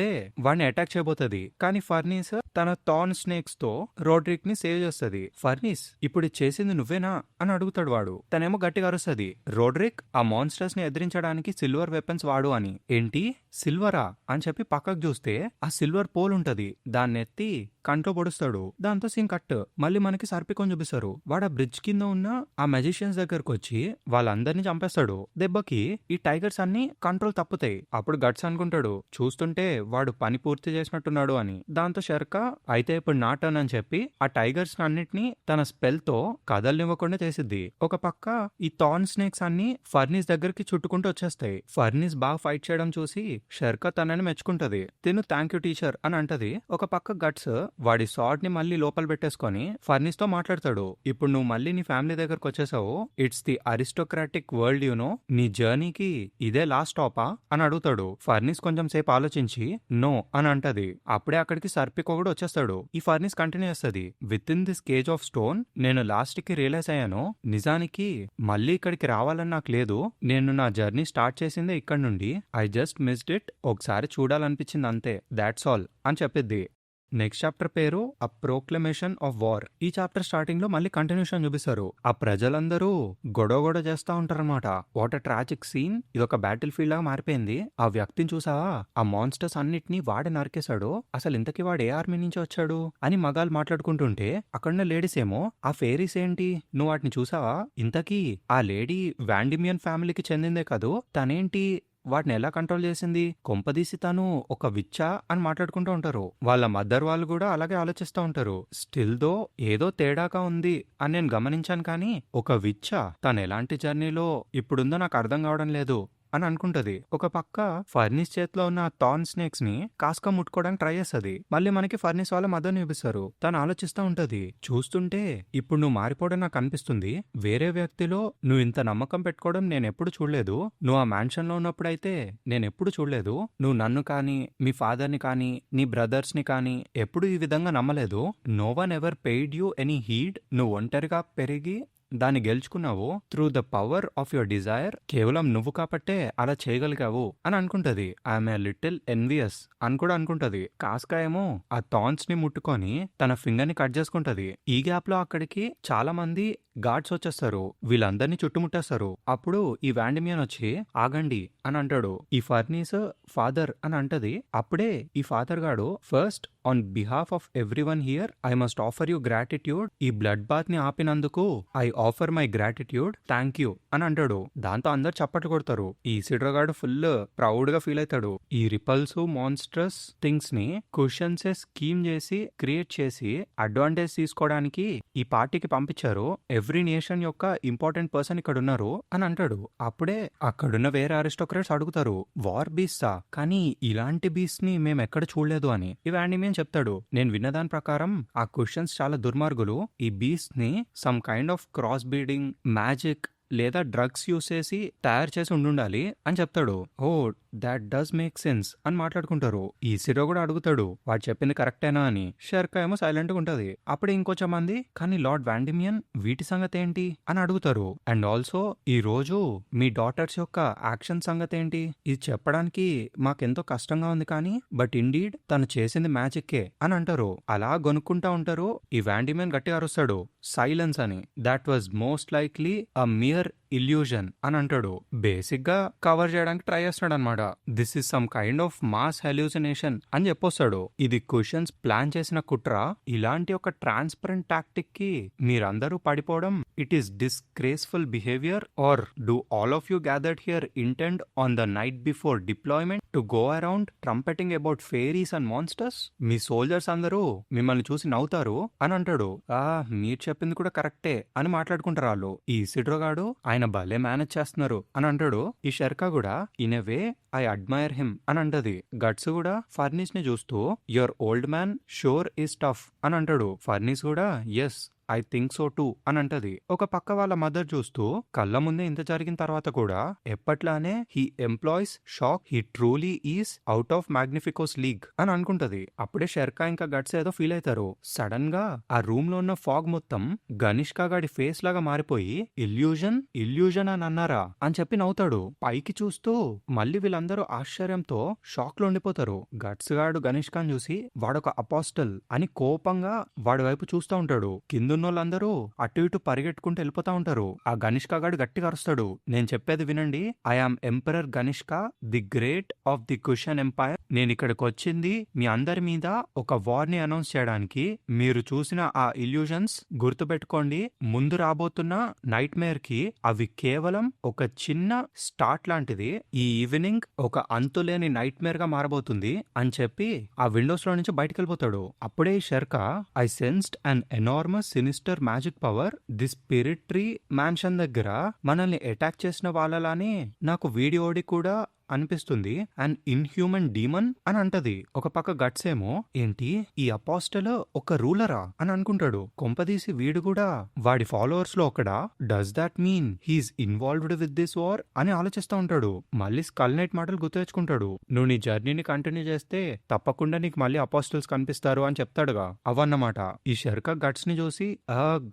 వాడిని అటాక్ చేయబోతుంది. కానీ ఫర్నీస్ తన థార్న్ స్నేక్స్ తో రోడ్రిక్ ని సేవ్ చేస్తుంది. ఫర్నీస్ ఇప్పుడు చేసింది నువ్వేనా అని అడుగుతాడు వాడు. తనేమో గట్టిగా అరుస్తుంది రోడ్రిక్ ఆ మాన్స్టర్స్ ని ఎదిరించడానికి సిల్వర్ వెపన్స్ వాడు అని. ఏంటి సిల్వరా అని చెప్పి పక్కకు చూస్తే ఆ సిల్వర్ పోల్ ఉంటది, దాన్ని ఎత్తి కంట్లో పొడుస్తాడు. దాంతో సీన్ కట్. మళ్ళీ మనకి సర్పికొని చూపిస్తారు. వాడు ఆ బ్రిడ్జ్ కింద ఉన్న ఆ మెజిషియన్స్ దగ్గరకు వచ్చి వాళ్ళందరినీ చంపేస్తాడు. దెబ్బకి ఈ టైగర్స్ అన్ని కంట్రోల్ తప్పుతాయి. అప్పుడు గట్స్ అనుకుంటాడు చూస్తుంటే వాడు పని పూర్తి చేసినట్టున్నాడు అని. దాంతో షెర్కా అయితే ఇప్పుడు నా టర్న్ అని చెప్పి ఆ టైగర్స్ అన్నిటిని తన స్పెల్ తో కదలనివ్వకుండా చేసిద్ది. ఒక పక్క ఈ థార్న్ స్నేక్స్ అన్ని ఫర్నీస్ దగ్గరికి చుట్టుకుంటూ వచ్చేస్తాయి. ఫర్నీస్ బాగా ఫైట్ చేయడం చూసి షెర్కా తనని మెచ్చుకుంటది. తిను థ్యాంక్ యూ టీచర్ అని అంటది. ఒక పక్క గట్స్ వాడి సాడ్ ని మళ్ళీ లోపల పెట్టేసుకొని ఫర్నీస్ తో మాట్లాడతాడు. ఇప్పుడు నువ్వు మళ్ళీ నీ ఫ్యామిలీ దగ్గరకు వచ్చేసావు, it's the aristocratic world you know, నీ జర్నీకి ఇదే లాస్ట్ స్టాపా అని అడుగుతాడు. ఫర్నీస్ కొంచెం సేపు ఆలోచించి నో అని అంటది. అప్పుడే అక్కడికి సర్పికో కూడా వచ్చేస్తాడు. ఈ ఫర్నీస్ కంటిన్యూ చేస్తుంది. Within this cage of stone నేను లాస్ట్ కి రియలైజ్ అయ్యాను, నిజానికి మళ్ళీ ఇక్కడికి రావాలని నాకు లేదు, నేను నా జర్నీ స్టార్ట్ చేసిందే ఇక్కడ నుండి, ఐ జస్ట్ మిస్డ్ ఇట్, ఒకసారి చూడాలనిపించింది అంతే, దాట్స్ ఆల్ అని చెప్పిద్ది. నెక్స్ట్ చాప్టర్ పేరు అ ప్రోక్లమేషన్ ఆఫ్ వార్. ఈ చాప్టర్ స్టార్టింగ్ లో మళ్ళీ కంటిన్యూషన్ చూపిస్తారు. ఆ ప్రజలందరూ గొడవ చేస్తా ఉంటారన్నమాట. What a tragic scene. ఇది ఒక బ్యాటిల్ ఫీల్డ్ లాగా మారిపోయింది. ఆ వ్యక్తిని చూసావా, ఆ మాన్స్టర్స్ అన్నిటినీ వాడే నరికేశాడు, అసలు ఇంతకీ వాడు ఏ ఆర్మీ నుంచి వచ్చాడు అని మగాళ్ళు మాట్లాడుకుంటుంటే అక్కడున్న లేడీస్ ఏమో ఆ ఫేరీస్ ఏంటి, నువ్వు వాటిని చూసావా, ఇంతకీ ఆ లేడీ వాండిమియన్ ఫ్యామిలీకి చెందిందే కాదు, తనేంటి వాటిని ఎలా కంట్రోల్ చేసింది, కొంపదీసి తను ఒక విచ్చా అని మాట్లాడుకుంటూ ఉంటారు. వాళ్ళ మదర్ వాళ్ళు కూడా అలాగే ఆలోచిస్తూ ఉంటారు. స్టిల్ దో ఏదో తేడాగా ఉంది అని నేను గమనించాను, కానీ ఒక విచ్చా తను ఎలాంటి జర్నీలో ఇప్పుడుందో నాకు అర్థం కావడం లేదు అని అనుకుంటది. ఒక పక్క ఫర్నిస్ చేతిలో ఉన్న థార్న్ స్నేక్స్ ని కాస్క ముట్టుకోవడానికి ట్రై చేస్తుంది. మళ్ళీ మనకి ఫర్నిస్ వాళ్ళ మదర్ని చూపిస్తారు. తను ఆలోచిస్తూ ఉంటది, చూస్తుంటే ఇప్పుడు నువ్వు మారిపోవడం నాకు అనిపిస్తుంది, వేరే వ్యక్తిలో నువ్వు ఇంత నమ్మకం పెట్టుకోవడం నేను ఎప్పుడు చూడలేదు, నువ్వు ఆ మ్యాన్షన్ లో ఉన్నప్పుడైతే నేను ఎప్పుడు చూడలేదు, నువ్వు నన్ను కానీ మీ ఫాదర్ ని కానీ నీ బ్రదర్స్ ని కానీ ఎప్పుడు ఈ విధంగా నమ్మలేదు, no one ever paid you any heed, నువ్వు ఒంటరిగా పెరిగి దాన్ని గెలుచుకున్నావు through the power of your desire. కేవలం నువ్వు కాబట్టే అలా చేయగలిగావు అని అనుకుంటది. ఐఎమ్ ఏ లిటిల్ ఎన్వియస్ అని కూడా అనుకుంటది. కాస్కా ఏమో ఆ థాన్స్ ని ముట్టుకొని తన ఫింగర్ ని కట్ చేసుకుంటది. ఈ గ్యాప్ లో అక్కడికి చాలా మంది గార్డ్స్ వచ్చేస్తారు. వీళ్ళందరినీ చుట్టుముట్టేస్తారు. అప్పుడు ఈ వాండిమియన్ వచ్చి ఆగండి అని అంటాడు. ఈ ఫర్నీస్ ఫాదర్ అని అంటది. అప్పుడే ఈ ఫాదర్ గాడు first on behalf of everyone here I must offer you gratitude. ఈ బ్లడ్ బాత్ ని ఆపినందుకు I offer my gratitude, thank you అని అంటాడు. దాంతో అందరు చప్పట్లు కొడతారు. ఈ ఇసిడ్రో గాడు ఫుల్ ప్రౌడ్ గా ఫీల్ అవుతాడు. ఈ రిపల్స్ మాన్స్ట్రస్ థింగ్స్ ని క్వశ్చన్స్ స్కీమ్ చేసి క్రియేట్ చేసి అడ్వాంటేజ్ తీసుకోవడానికి ఈ పార్టీకి పంపించారు. ఎవ్రీ నేషన్ యొక్క ఇంపార్టెంట్ పర్సన్ ఇక్కడ ఉన్నారు అని అంటాడు. అప్పుడే అక్కడున్న వేరే అరిస్టోక్రాట్స్ అడుగుతారు, వార్ బీస్టా? కానీ ఇలాంటి బీస్ట్ ని మేము ఎక్కడ చూడలేదు అని. ఈ వాండిమియన్ చెప్తాడు, నేను విన్నదాని ప్రకారం ఆ క్వశ్చన్స్ చాలా దుర్మార్గులు. ఈ బీస్ట్ ని some kind of cross breeding, magic లేదా డ్రగ్స్ యూస్ చేసి తయారు చేసి ఉండాలి అని చెప్తాడు. Oh that does make sense అని మాట్లాడుకుంటారు. ఈ సిరో కూడా అడుగుతాడు, వాడు చెప్పింది కరెక్టేనా అని. షర్కా ఏమో సైలెంట్ గా ఉంటది. అప్పుడే ఇంకొంచెం మంది, కానీ లార్డ్ వాండిమియన్ వీటి సంగతి ఏంటి అని అడుగుతారు. అండ్ ఆల్సో ఈ రోజు మీ డాటర్స్ యొక్క యాక్షన్ సంగతి ఏంటి? ఇది చెప్పడానికి మాకెంతో కష్టంగా ఉంది, కానీ బట్ ఇండీడ్ తను చేసింది మ్యాజిక్కే అని అంటారు. అలా గొనుక్కుంటా ఉంటారు. ఈ వాండిమియన్ గట్టిగా అరుస్తాడు, సైలెన్స్ అని. That was most likely a mere illusion అని అంటాడు. బేసిక్ గా కవర్ చేయడానికి ట్రై చేస్తున్నాడు అనమాట. This is some kind of mass hallucination అని చెప్పొస్తాడు. ఇది క్వశ్చన్స్ ప్లాన్ చేసిన కుట్ర. ఇలాంటి ఒక ట్రాన్స్పరెంట్ టాక్టిక్ కి మీరందరూ పడిపోవడం it is disgraceful behaviour. Or do all of you gathered here intend on the night before deployment to go around trumpeting about fairies and monsters? మీ సోల్జర్స్ అందరూ మిమ్మల్ని చూసి నవ్వుతారు అని అంటాడు. మీరు చెప్పింది కూడా కరెక్టే అని మాట్లాడుకుంటారు వాళ్ళు. ఈ ఇసిడ్రో గాడు ఆయన భలే మేనేజ్ చేస్తున్నారు అని అంటాడు. ఈ షర్కా కూడా in a way I admire him అని అంటది. గట్స్ కూడా ఫర్నీస్ ని చూస్తూ your old man sure is tough అని అంటాడు. ఫర్నీస్ కూడా yes I think so too అని అంటది. ఒక పక్క వాళ్ళ మదర్ చూస్తూ కళ్ళ ముందే ఇంత జరిగిన తర్వాత కూడా ఎప్పట్లానే he employs shock, he truly is out of Magnifico's league అని అనుకుంటది. అప్పుడే షెర్కా ఇంకా గట్స్ ఏదో ఫీల్ అవుతారు. సడన్ గా ఆ రూమ్ లో ఉన్న ఫాగ్ మొత్తం గనిష్కా గాడి ఫేస్ లాగా మారిపోయి ఇల్యూజన్ ఇల్యూజన్ అని అన్నారా అని చెప్పి నవ్వుతాడు. పైకి చూస్తూ మళ్ళీ వీళ్ళందరూ ఆశ్చర్యంతో షాక్ లో ఉండిపోతారు. గట్స్ గాడు గనిష్కాని చూసి వాడొక అపాస్టల్ అని కోపంగా వాడి వైపు చూస్తూ ఉంటాడు. కింద వాళ్ళందరూ అటు ఇటు పరిగెట్టుకుంటూ వెళ్ళిపోతా ఉంటారు. ఆ గనిష్కా గాడు గట్టిగా అరుస్తాడు, నేను చెప్పేది వినండి, I am emperor Ganishka, the great of the Kushan empire. నేను ఇక్కడికి వచ్చింది మీ అందరి మీద ఒక వార్ ని అనౌన్స్ చేయడానికి. మీరు చూసిన ఆ ఇల్యూజన్స్ గుర్తుపెట్టుకోండి, ముందు రాబోతున్న నైట్ మేర్ కి అవి కేవలం ఒక చిన్న స్టార్ట్ లాంటిది. ఈ ఈవినింగ్ ఒక అంతులేని నైట్ మేర్ గా మారబోతుంది అని చెప్పి ఆ విండోస్ లో నుంచి బయటకు వెళ్ళిపోతాడు. అప్పుడే Schierke, I sensed an enormous sinister magic power. The spirit tree mansion దగ్గర మనల్ని అటాక్ చేసిన వాళ్ళలానే నాకు వీడియోడి కూడా అనిపిస్తుంది. అండ్ ఇన్హ్యూమన్ డీమన్ అని అంటది. ఒక పక్క గట్స్ ఏమో, ఏంటి ఈ అపాస్టల్ ఒక రూలరా అని అనుకుంటాడు. కొంపదీసి వీడు కూడా వాడి ఫాలోవర్స్ లో ఒకడా? Does that mean he's involved with this war అని ఆలోచిస్తూ ఉంటాడు. మళ్ళీ స్కల్ నైట్ మాటలు గుర్తు తెచ్చుకుంటాడు. నువ్వు నీ జర్నీని కంటిన్యూ చేస్తే తప్పకుండా నీకు మళ్ళీ అపాస్టల్స్ కనిపిస్తారు అని చెప్తాడుగా. అవన్నమాట. ఈ షెర్కా గట్స్ ని చూసి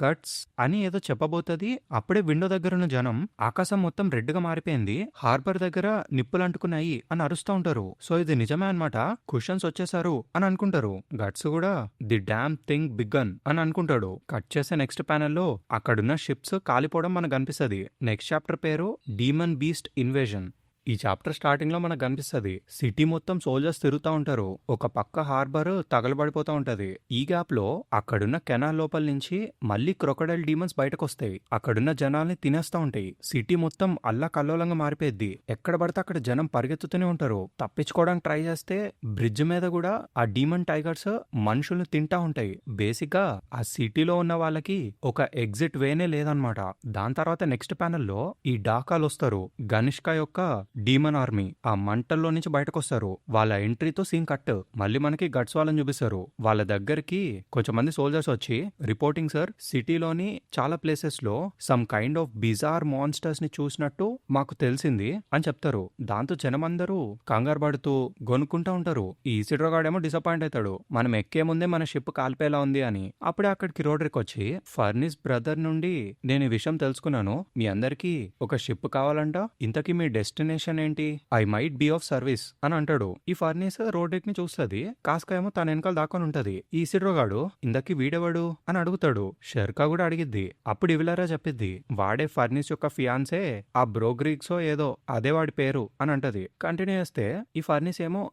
గట్స్ అని ఏదో చెప్పబోతది. అప్పుడే విండో దగ్గర ఉన్న జనం ఆకాశం మొత్తం రెడ్ గా మారిపోయింది, హార్బర్ దగ్గర నిప్పులు అంటుకున్నాయి అని అరుస్తూ ఉంటారు. సో ఇది నిజమే అన్నమాట, క్వశ్చన్స్ వచ్చేసారు అని అనుకుంటారు. గట్స్ కూడా ది డామ్ థింగ్ బిగన్ అని అనుకుంటాడు. కట్ చేసే నెక్స్ట్ ప్యానెల్ లో అక్కడున్న షిప్స్ కాలిపోవడం మనకు కనిపిస్తుంది. నెక్స్ట్ చాప్టర్ పేరు డీమన్ బీస్ట్ ఇన్వేజన్. ఈ చాప్టర్ స్టార్టింగ్ లో మనకు కనిపిస్తుంది సిటీ మొత్తం సోల్జర్స్ తిరుగుతూ ఉంటారు. ఒక పక్క హార్బర్ తగలబడిపోతా ఉంటది. ఈ గ్యాప్ లో అక్కడున్న కెనాల్ లోపల నుంచి మళ్ళీ క్రొకడైల్ డీమన్స్ బయటకు వస్తాయి. అక్కడున్న జనాల్ని తినేస్తా ఉంటాయి. సిటీ మొత్తం అల్లా కల్లోలంగా మారిపోయింది. ఎక్కడ పడితే అక్కడ జనం పరిగెత్తుతూనే ఉంటారు. తప్పించుకోవడానికి ట్రై చేస్తే బ్రిడ్జ్ మీద కూడా ఆ డీమన్ టైగర్స్ మనుషుల్ని తింటా ఉంటాయి. బేసిక్ గా ఆ సిటీలో ఉన్న వాళ్ళకి ఒక ఎగ్జిట్ వేనే లేదనమాట. దాని తర్వాత నెక్స్ట్ ప్యానెల్ లో ఈ డాకాలు వస్తారు. గనిష్కా యొక్క డీమన్ ఆర్మీ ఆ మంటల్లో నుంచి బయటకొస్తారు. వాళ్ళ ఎంట్రీతో సీన్ కట్. మళ్ళీ మనకి గట్స్ వాళ్ళని చూపిస్తారు. వాళ్ళ దగ్గరికి కొంచెం మంది సోల్జర్స్ వచ్చి, రిపోర్టింగ్ సార్, సిటీలోని చాలా ప్లేసెస్ లో some kind of bizarre monsters ని చూసినట్టు మాకు తెలిసింది అని చెప్తారు. దాంతో జనమందరూ కంగారు పడుతూ గొనుక్కుంటా ఉంటారు. ఈ ఇసిడ్రోగాడేమో డిసప్పాయింట్ అవుతాడు, మనం ఎక్కే ముందే మన షిప్ కాల్పేలా ఉంది అని. అప్పుడే అక్కడికి రోడ్రిక్ వచ్చి, ఫర్నిస్ బ్రదర్ నుండి నేను ఈ విషయం తెలుసుకున్నాను, మీ అందరికి ఒక షిప్ కావాలంట, ఇంతకీ మీ డెస్టినేషన్ ఏంటి, I might be of service అని అంటాడు. ఈ ఫర్నిస్ రోడ్రిక్ ని చూస్తుంది. కాస్కా ఏమో తన వెనకాల దాక్కొని ఉంటది. ఈ ఇసిడ్రోగాడు ఇందకి వీడెవడు అని అడుగుతాడు. షెర్కా కూడా అడిగిద్ది. అప్పుడు ఇవిలారా చెప్పిద్ది, వాడే ఫర్నిస్ యొక్క ఫియాన్సే ఆ బ్రోగ్రిక్సో ఏదో, అదే వాడి పేరు అని అంటది. కంటిన్యూ చేస్తే ఈ ఫర్నిస్ ఏమో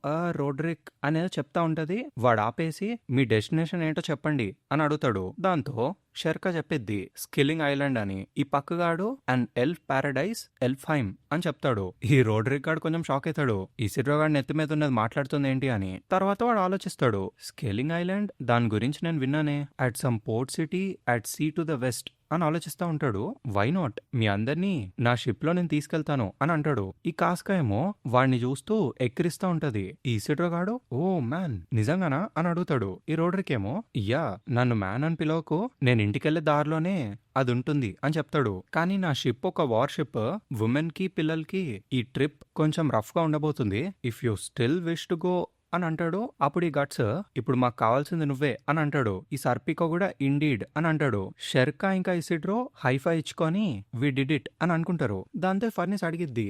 రోడ్రిక్ అనేది చెప్తా ఉంటది. వాడు ఆపేసి మీ డెస్టినేషన్ ఏంటో చెప్పండి అని అడుగుతాడు. దాంతో షెర్కా చెప్పిద్ది స్కిల్లింగ్ ఐలాండ్ అని. ఈ పక్కగాడు అండ్ ఎల్ఫ్ పారడైజ్ ఎల్ఫ్హైమ్ అని చెప్తాడు. ఈ రోడ్రిక్ గాడు కొంచెం షాక్ అవుతాడు, ఈ సిడ్రోగాడు నెత్తి మీద ఉన్నది మాట్లాడుతుంది ఏంటి అని. తర్వాత వాడు ఆలోచిస్తాడు, స్కిల్లింగ్ ఐలాండ్, దాని గురించి నేను విన్నానే, at some port city at sea to the west అని ఆలోచిస్తా ఉంటాడు. వై నాట్, మీ అందరినీ నా షిప్ లో నేను తీసుకెళ్తాను అని అంటాడు. ఈ కాస్కా ఏమో వాడిని చూస్తూ ఎక్కిరిస్తా ఉంటది. ఈ ఇసిడ్రోగాడు ఓ మ్యాన్ నిజంగానా అని అడుగుతాడు. ఈ రోడ్రిక్ ఏమో యా, నన్ను మ్యాన్ అని పిలవకు, నేను ఇంటికెళ్లే దారిలోనే అది ఉంటుంది అని చెప్తాడు. కానీ నా షిప్ ఒక వార్ షిప్, ఉమెన్ కి పిల్లలకి ఈ ట్రిప్ కొంచెం రఫ్ గా ఉండబోతుంది, if you still wish to go అని అంటాడు. అప్పుడు ఈ గట్స్ ఇప్పుడు మాకు కావాల్సింది నువ్వే అని అంటాడు. ఈ సర్పికో కూడా ఇండీడ్ అని అంటాడు. షెర్కా ఇంకా ఇసిడ్రో హైఫై ఇచ్చుకొని వి డిడ్ ఇట్ అని అనుకుంటారు. దాంతో ఫర్నిస్ అడిగిద్ది,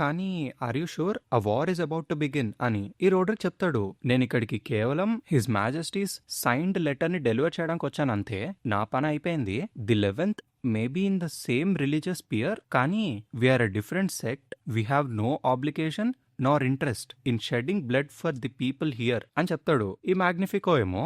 కానీ are you sure a war is about to begin అని. ఈ రోడ్రిక్ చెప్తాడు, నేను ఇక్కడికి కేవలం హిజ్ మాజెస్టీస్ సైన్డ్ లెటర్ ని డెలివర్ చేయడానికి వచ్చాను అంతే, నా పని అయిపోయింది. The 11th maybe in the same religious peer, కానీ we're a different sect, we have no obligation nor interest in shedding blood for the people here అని చెప్తాడు. ఈ మ్యాగ్నిఫికో ఏమో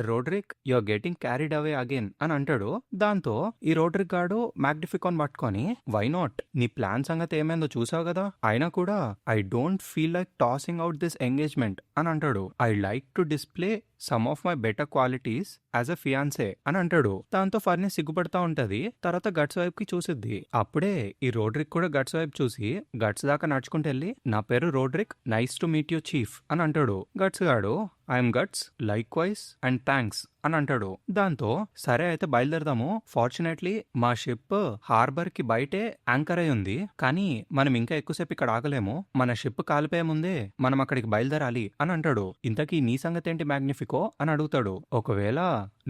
Roderick you are getting carried away again అని అంటాడు. దాంతో ఈ Rodrigues గాడు మ్యాగ్నిఫికోన్ పట్టుకొని, వై నాట్, నీ ప్లాన్ సంగతి ఏమైందో చూసావు కదా, అయినా కూడా I don't feel like tossing out this engagement అని అంటాడు. I like to display some of my better qualities as a fiance అని అంటాడు. దాంతో ఫర్నిస్ సిగ్గుపడతా ఉంటది. తర్వాత గట్స్ వైపు కి చూసిద్ది. అప్పుడే ఈ రోడ్రిక్ కూడా గట్స్ వైపు చూసి గట్స్ దాకా నడుచుకుంటూ వెళ్ళి, నా పేరు Rodrigues, nice to meet you chief అని అంటాడు. గట్స్ గాడు I'm guts, like wise and thanks అని అంటాడు. దాంతో సరే అయితే బయలుదేరదాము, ఫార్చునేట్లీ మా షిప్ హార్బర్ కి బయటే యాంకర్ అయి ఉంది, కానీ మనం ఇంకా ఎక్కువసేపు ఇక్కడ ఆగలేము, మన షిప్ కాలిపోయే ముందే మనం అక్కడికి బయలుదేరాలి అని అంటాడు. ఇంతకీ నీ సంగతి ఏంటి మ్యాగ్నిఫికో అని అడుగుతాడు. ఒకవేళ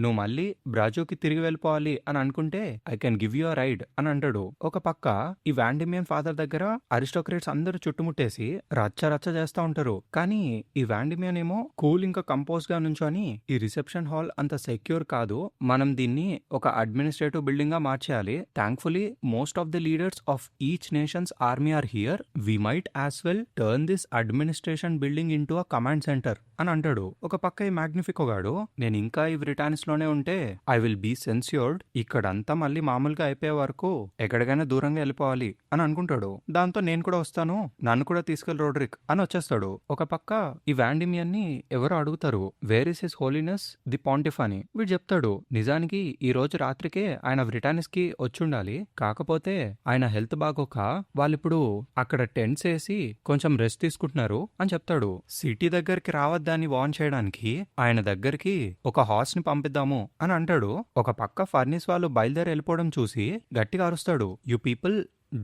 నువ్వు మళ్ళీ బ్రాజోకి తిరిగి వెళ్ళిపోవాలి అని అనుకుంటే I can give you a ride అని అంటాడు. ఒక పక్క ఈ వాండిమియన్ ఫాదర్ దగ్గర అరిస్టోక్రేట్స్ అందరూ చుట్టుముట్టేసి రచ్చ రచ్చ చేస్తా ఉంటారు. కానీ ఈ వాండిమియన్ ఏమో కూల్ ఇంకా కంపోజ్ గా నుంచొని, ఈ రిసెప్షన్ హాల్ అంత సెక్యూర్ కాదు, మనం దీన్ని ఒక అడ్మినిస్ట్రేటివ్ బిల్డింగ్ గా మార్చేయాలి, thankfully most of the leaders of each nation's army are here, we might as well turn this administration building into a command centre అని అంటాడు. ఒక పక్క ఈ మ్యాగ్నిఫికో గాడు, నేను ఇంకా ఈ బ్రిటానిస్ లోనే ఉంటే ఐ విల్ బీ సెన్స్యూర్డ్, ఇక్కడంతా మళ్ళీ మామూలుగా అయిపోయే వరకు ఎక్కడికైనా దూరంగా వెళ్ళిపోవాలి అని అనుకుంటాడు. దాంతో నేను కూడా వస్తాను, నన్ను కూడా తీసుకెళ్లి రోడ్రిక్ అని వచ్చేస్తాడు. ఒక పక్క ఈ వాండిమియన్ ని ఎవరో అడుగుతారు, where is his holiness the pontiff అని. వీడు చెప్తాడు, నిజానికి ఈ రోజు రాత్రికే ఆయన బ్రిటానిస్ కి వచ్చుండాలి, కాకపోతే ఆయన హెల్త్ బాగోక వాళ్ళిప్పుడు అక్కడ టెంట్స్ వేసి కొంచెం రెస్ట్ తీసుకుంటున్నారు అని చెప్తాడు. సిటీ దగ్గరికి రావద్దని వార్న్ చేయడానికి ఆయన దగ్గరికి ఒక హార్స్ ని పంపిద్దాము అని అంటాడు. ఒక పక్క ఫర్నిస్ వాళ్ళు బయలుదేరి వెళ్ళిపోవడం చూసి గట్టిగా అరుస్తాడు, you people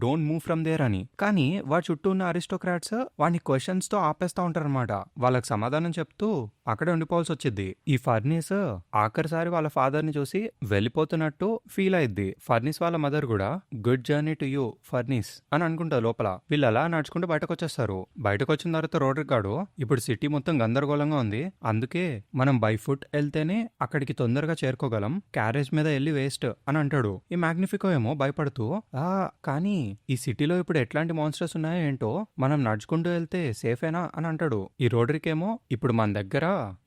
don't move from there అని. కానీ వాడి చుట్టూ ఉన్న అరిస్టోక్రాట్స్ వాడిని క్వశ్చన్స్ తో ఆపేస్తా ఉంటారనమాట. వాళ్ళకి సమాధానం చెప్తూ అక్కడే ఉండిపోవాల్సి వచ్చింది. ఈ ఫర్నిస్ ఆఖరిసారి వాళ్ళ ఫాదర్ ని చూసి వెళ్ళిపోతున్నట్టు ఫీల్ అయింది. ఫర్నిస్ వాళ్ళ మదర్ కూడా good journey to you furnish అని అనుకుంటారు లోపల. వీళ్ళు అలా నడుచుకుంటూ బయటకు వచ్చేస్తారు. బయటకు వచ్చిన తర్వాత రోడ్రిక్ గాడు, ఇప్పుడు సిటీ మొత్తం గందరగోళంగా ఉంది, అందుకే మనం బై ఫుట్ వెళ్తేనే అక్కడికి తొందరగా చేరుకోగలం, క్యారేజ్ మీద వెళ్ళి వేస్ట్ అని అంటాడు. ఈ మ్యాగ్నిఫికో ఏమో భయపడుతూ, కానీ ఈ సిటీలో ఇప్పుడు ఎట్లాంటి మాన్స్టర్స్ ఉన్నాయో ఏంటో, మనం నడుచుకుంటూ వెళ్తే సేఫేనా అని అంటాడు. ఈ రోడ్రిక్ ఏమో, ఇప్పుడు మన దగ్గర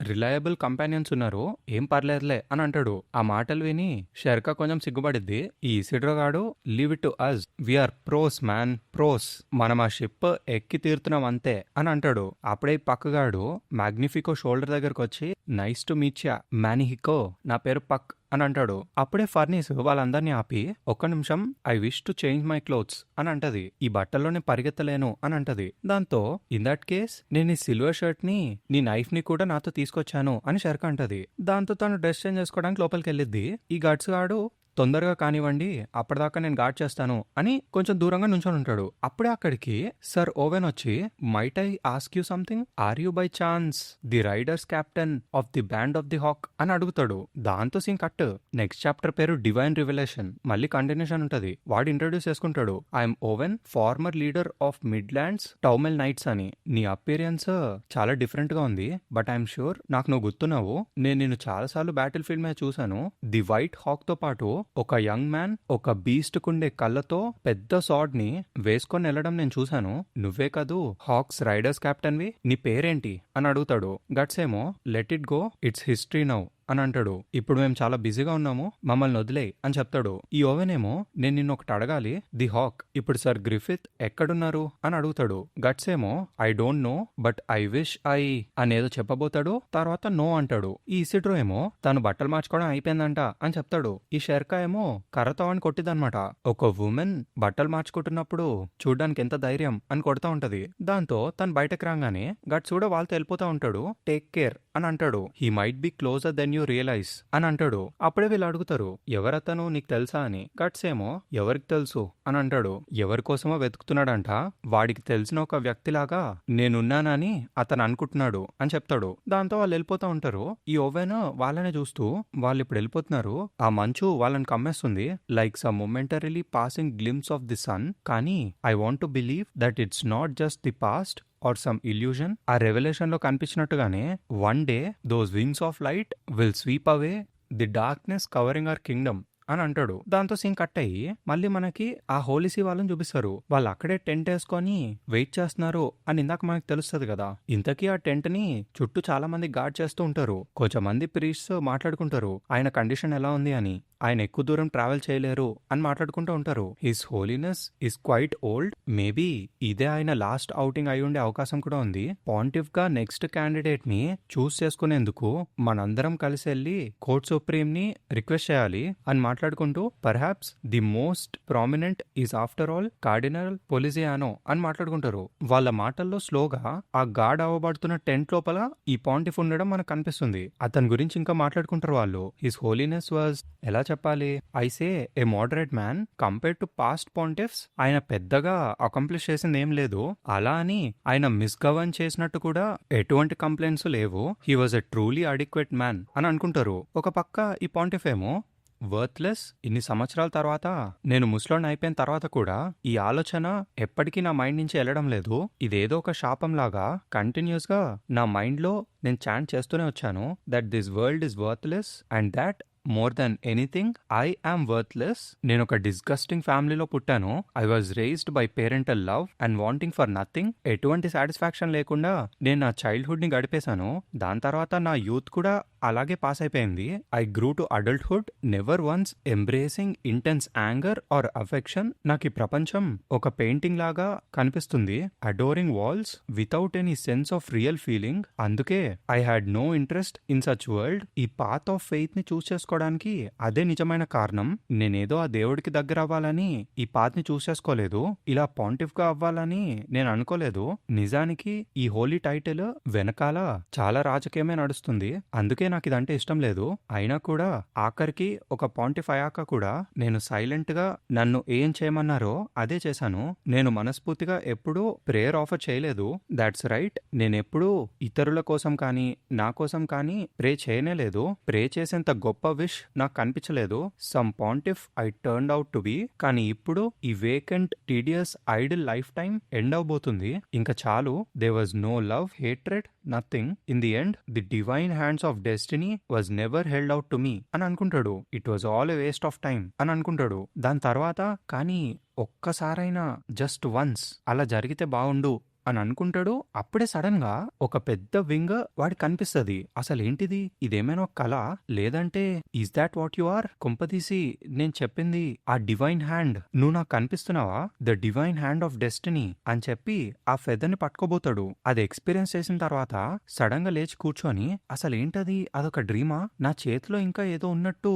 రిలయబుల్ కంపానియన్స్ ఉన్నారు, ఏం పర్లేదులే అని అంటాడు. ఆ మాటలు విని షెర్కా కొంచెం సిగ్గుపడిద్ది. ఈ ఇసిడ్రో గాడు, leave it to us, we're pros man, pros, మనం ఆ షిప్ ఎక్కి తీరుతున్నాం అంతే అని అంటాడు. అప్పుడే పక్కగాడు మ్యాగ్నిఫికో షోల్డర్ దగ్గరకు వచ్చి, నైస్ టు మీట్ యా మ్యానిహికో, నా పేరు పక్ అని అంటాడు. అప్పుడే ఫర్నీస్ వాళ్ళందరినీ ఆపి, ఒక్క నిమిషం, I wish to change my clothes అని అంటది. ఈ బట్టల్లోనే పరిగెత్తలేను అని అంటది. దాంతో ఇన్ దట్ కేస్ నేను ఈ సిల్వర్ షర్ట్ ని, నీ నైఫ్ ని కూడా నాతో తీసుకొచ్చాను అని షర్క అంటది. దాంతో తను డ్రెస్ చేంజ్ చేసుకోవడానికి లోపలికి వెళ్ళిద్ది. ఈ గట్స్ గాడు తొందరగా కానివ్వండి, అప్పటిదాకా నేను గార్డ్ చేస్తాను అని కొంచెం దూరంగా నుంచొని ఉంటాడు. అప్పుడే అక్కడికి సర్ ఓవెన్ వచ్చి, might I ask you something, are you by chance the raiders captain of the band of the hawk అని అడుగుతాడు. దాంతో సీన్ కట్. నెక్స్ట్ చాప్టర్ పేరు డివైన్ రివెలేషన్. మళ్ళీ కంటిన్యూషన్ ఉంటది. వాడు ఇంట్రడ్యూస్ చేసుకుంటాడు, I'm Owen, former leader of Midlands టౌమెల్ knights అని. నీ అపీరియన్స్ చాలా డిఫరెంట్ గా ఉంది, బట్ ఐఎమ్ షూర్ నాకు నువ్వు గుర్తున్నావు. నేను నిన్ను చాలా సార్లు బ్యాటిల్ ఫీల్డ్ మీద చూశాను. ది వైట్ హాక్ తో పాటు ఒక యంగ్ మ్యాన్ ఒక బీస్ట్ కుండే కళ్ళతో పెద్ద సాడ్ ని వేసుకొని వెళ్ళడం నేను చూశాను. నువ్వే కదూ హాక్స్ రైడర్స్ కెప్టెన్ వి, నీ పేరేంటి అని అడుగుతాడు. గట్స్ ఏమో, let it go, it's history now అని అంటాడు. ఇప్పుడు మేము చాలా బిజీగా ఉన్నాము, మమ్మల్ని వదిలే అని చెప్తాడు. ఈ ఓవెన్ ఏమో, నేను నిన్ను ఒకటి అడగాలి, ది హాక్ ఇప్పుడు సర్ గ్రిఫిత్ ఎక్కడున్నారు అని అడుగుతాడు. గట్స్ ఏమో, I don't know but I wish I అనేదో చెప్పబోతాడు. తర్వాత నో అంటాడు. ఈ ఇసిడ్రో ఏమో, తను బట్టలు మార్చుకోవడం అయిపోయిందంట అని చెప్తాడు. ఈ షెర్కా ఏమో కర్రతో అని కొట్టిదనమాట. ఒక ఉమెన్ బట్టలు మార్చుకుంటున్నప్పుడు చూడ్డానికి ఎంత ధైర్యం అని కొడతా ఉంటది. దాంతో తను బయటకు రాగానే గట్స్ కూడా వాళ్ళతో వెళ్ళిపోతా ఉంటాడు. టేక్ కేర్ అని అంటాడు. He might be closer then you realize అని అంటాడు. అప్పుడే వీళ్ళు అడుగుతారు, ఎవరతను నీకు తెలుసా అని. గట్స్ ఏమో, ఎవరికి తెలుసు అని అంటాడు. ఎవరి కోసమో వెతుకుతున్నాడంట. వాడికి తెలిసిన ఒక వ్యక్తిలాగా నేనున్నానని అతను అనుకుంటున్నాడు అని చెప్తాడు. దాంతో వాళ్ళు వెళ్ళిపోతా ఉంటారు. ఈ ఓవెన్ వాళ్ళనే చూస్తూ, వాళ్ళు ఇప్పుడు వెళ్ళిపోతున్నారు, ఆ మంచు వాళ్ళని కమ్మేస్తుంది, like some momentarily passing glimpse of the sun, కానీ I want to believe that it's not just the past or some illusion. ఆ రెవల్యూషన్ లో కనిపించినట్టుగానే one day those wings of light will sweep away the darkness covering our kingdom అని అంటాడు. దాంతో scene cut అయ్యి మళ్ళీ మనకి ఆ హోలీసీ వాళ్ళని చూపిస్తారు. వాళ్ళు అక్కడే టెంట్ వేసుకొని వెయిట్ చేస్తున్నారు అని ఇందాక మనకు తెలుస్తుంది కదా. ఇంతకీ ఆ టెంట్ ని చుట్టూ చాలా మంది గార్డ్ చేస్తూ ఉంటారు. కొంచెం మంది ప్రీస్ట్స్ మాట్లాడుకుంటారు ఆయన కండిషన్ ఎలా ఉంది అని. ఆయన ఎక్కువ దూరం ట్రావెల్ చేయలేరు అని మాట్లాడుకుంటూ ఉంటారు. His holiness is quite old, maybe ఇదే ఆయన లాస్ట్ అవుటింగ్ అయి ఉండే అవకాశం కూడా ఉంది. పాంటిఫ్ గా నెక్స్ట్ క్యాండిడేట్ ని చూస్ చేసుకునేందుకు మనందరం కలిసి వెళ్లి కోర్ట్ సుప్రీం ని రిక్వెస్ట్ చేయాలి అని మాట్లాడుకుంటూ, perhaps the most prominent is after all cardinal Poliziano అని మాట్లాడుకుంటారు. వాళ్ళ మాటల్లో స్లోగా ఆ గార్డ్ అవ్వబడుతున్న టెంట్ లోపల ఈ పాంటిఫ్ ఉండడం మనకు కనిపిస్తుంది. అతని గురించి ఇంకా మాట్లాడుకుంటారు వాళ్ళు. హిస్ హోలీనెస్ వాజ్, ఎలా చెప్పాలి, I say a moderate man compared to past pontiffs. ఆయన పెద్దగా అకంప్లిష్ చేసింది ఏం లేదు, అలా అని ఆయన మిస్గవర్న్ చేసినట్టు కూడా ఎటువంటి కంప్లైంట్స్ లేవు. He was a truly adequate man అని అనుకుంటారు. ఒక పక్క ఈ పాంటిఫ్ ఏమో, వర్త్లెస్, ఇన్ని సంవత్సరాల తర్వాత, నేను ముసలోని అయిపోయిన తర్వాత కూడా ఈ ఆలోచన ఎప్పటికీ నా మైండ్ నుంచి వెళ్ళడం లేదు. ఇదేదో ఒక శాపం లాగా కంటిన్యూస్ గా నా మైండ్ లో నేను చాంట్ చేస్తూనే వచ్చాను, that this world is worthless and that more than anything I am worthless. నేను ఒక డిస్గస్టింగ్ ఫ్యామిలీలో పుట్టాను. I was raised by parental love and wanting for nothing. ఎటువంటి సాటిస్ఫాక్షన్ లేకుండా నేను నా చైల్డ్హుడ్ ని గడిపేశాను. దాని తర్వాత నా యూత్ కూడా అలాగే పాస్ అయిపోయింది. I grew to adulthood never once embracing intense anger or affection. నాకు ఈ ప్రపంచం ఒక పెయింటింగ్ లాగా కనిపిస్తుంది, adoring walls without any sense of real feeling. అందుకే I had no interest in such world. ఈ పాత్ ఆఫ్ ఫెయిత్ ని చూస్ చేసుకోవడానికి అదే నిజమైన కారణం. నేనేదో ఆ దేవుడికి దగ్గర అవ్వాలని ఈ పాత్ ని చూస్ చేసుకోలేదు, ఇలా పాంటిఫ్ గా అవ్వాలని నేను అనుకోలేదు. నిజానికి ఈ హోలీ టైటిల్ వెనకాల చాలా రాజకీయమే నడుస్తుంది. అందుకే నాకు ఇదంటే ఇష్టం లేదు. అయినా కూడా ఆఖరికి ఒక పాంటిఫ్ అయ్యాక కూడా నేను సైలెంట్ గా నన్ను ఏం చేయమన్నారో అదే చేశాను. నేను మనస్ఫూర్తిగా ఎప్పుడూ ప్రేయర్ ఆఫర్ చేయలేదు. దాట్స్ రైట్, నేనెప్పుడూ ఇతరుల కోసం కానీ నా కోసం కానీ ప్రే చేయనే లేదు. ప్రే చేసేంత గొప్ప విష్ నాకు కనిపించలేదు. Some pontiff I turned out to be. కానీ ఇప్పుడు ఈ vacant tedious idle life time end అవబోతుంది. ఇంకా చాలు. There was no love, hatred, nothing. In the end the divine hands of destiny was never held out to me అని అనుకుంటాడు. It was all a waste of time అని అనుకుంటాడు. దాని తర్వాత కానీ ఒక్కసారైనా జస్ట్ వన్స్ అలా జరిగితే బాగుండు అని అనుకుంటాడు. అప్పుడే సడన్ గా ఒక పెద్ద వింగ్ వాడికి కనిపిస్తది. అసలేంటిది, ఇదేమైనా ఒక కళ, లేదంటే is that what you are, కొంపదీసి నేను చెప్పింది ఆ డివైన్ హ్యాండ్, నువ్వు నాకు కనిపిస్తున్నావా, the divine hand of destiny అని చెప్పి ఆ ఫెదర్ ని పట్టుకోబోతాడు. అది ఎక్స్పీరియన్స్ చేసిన తర్వాత సడన్ గా లేచి కూర్చొని అసలేంటది, అదొక డ్రీమా, నా చేతిలో ఇంకా ఏదో ఉన్నట్టు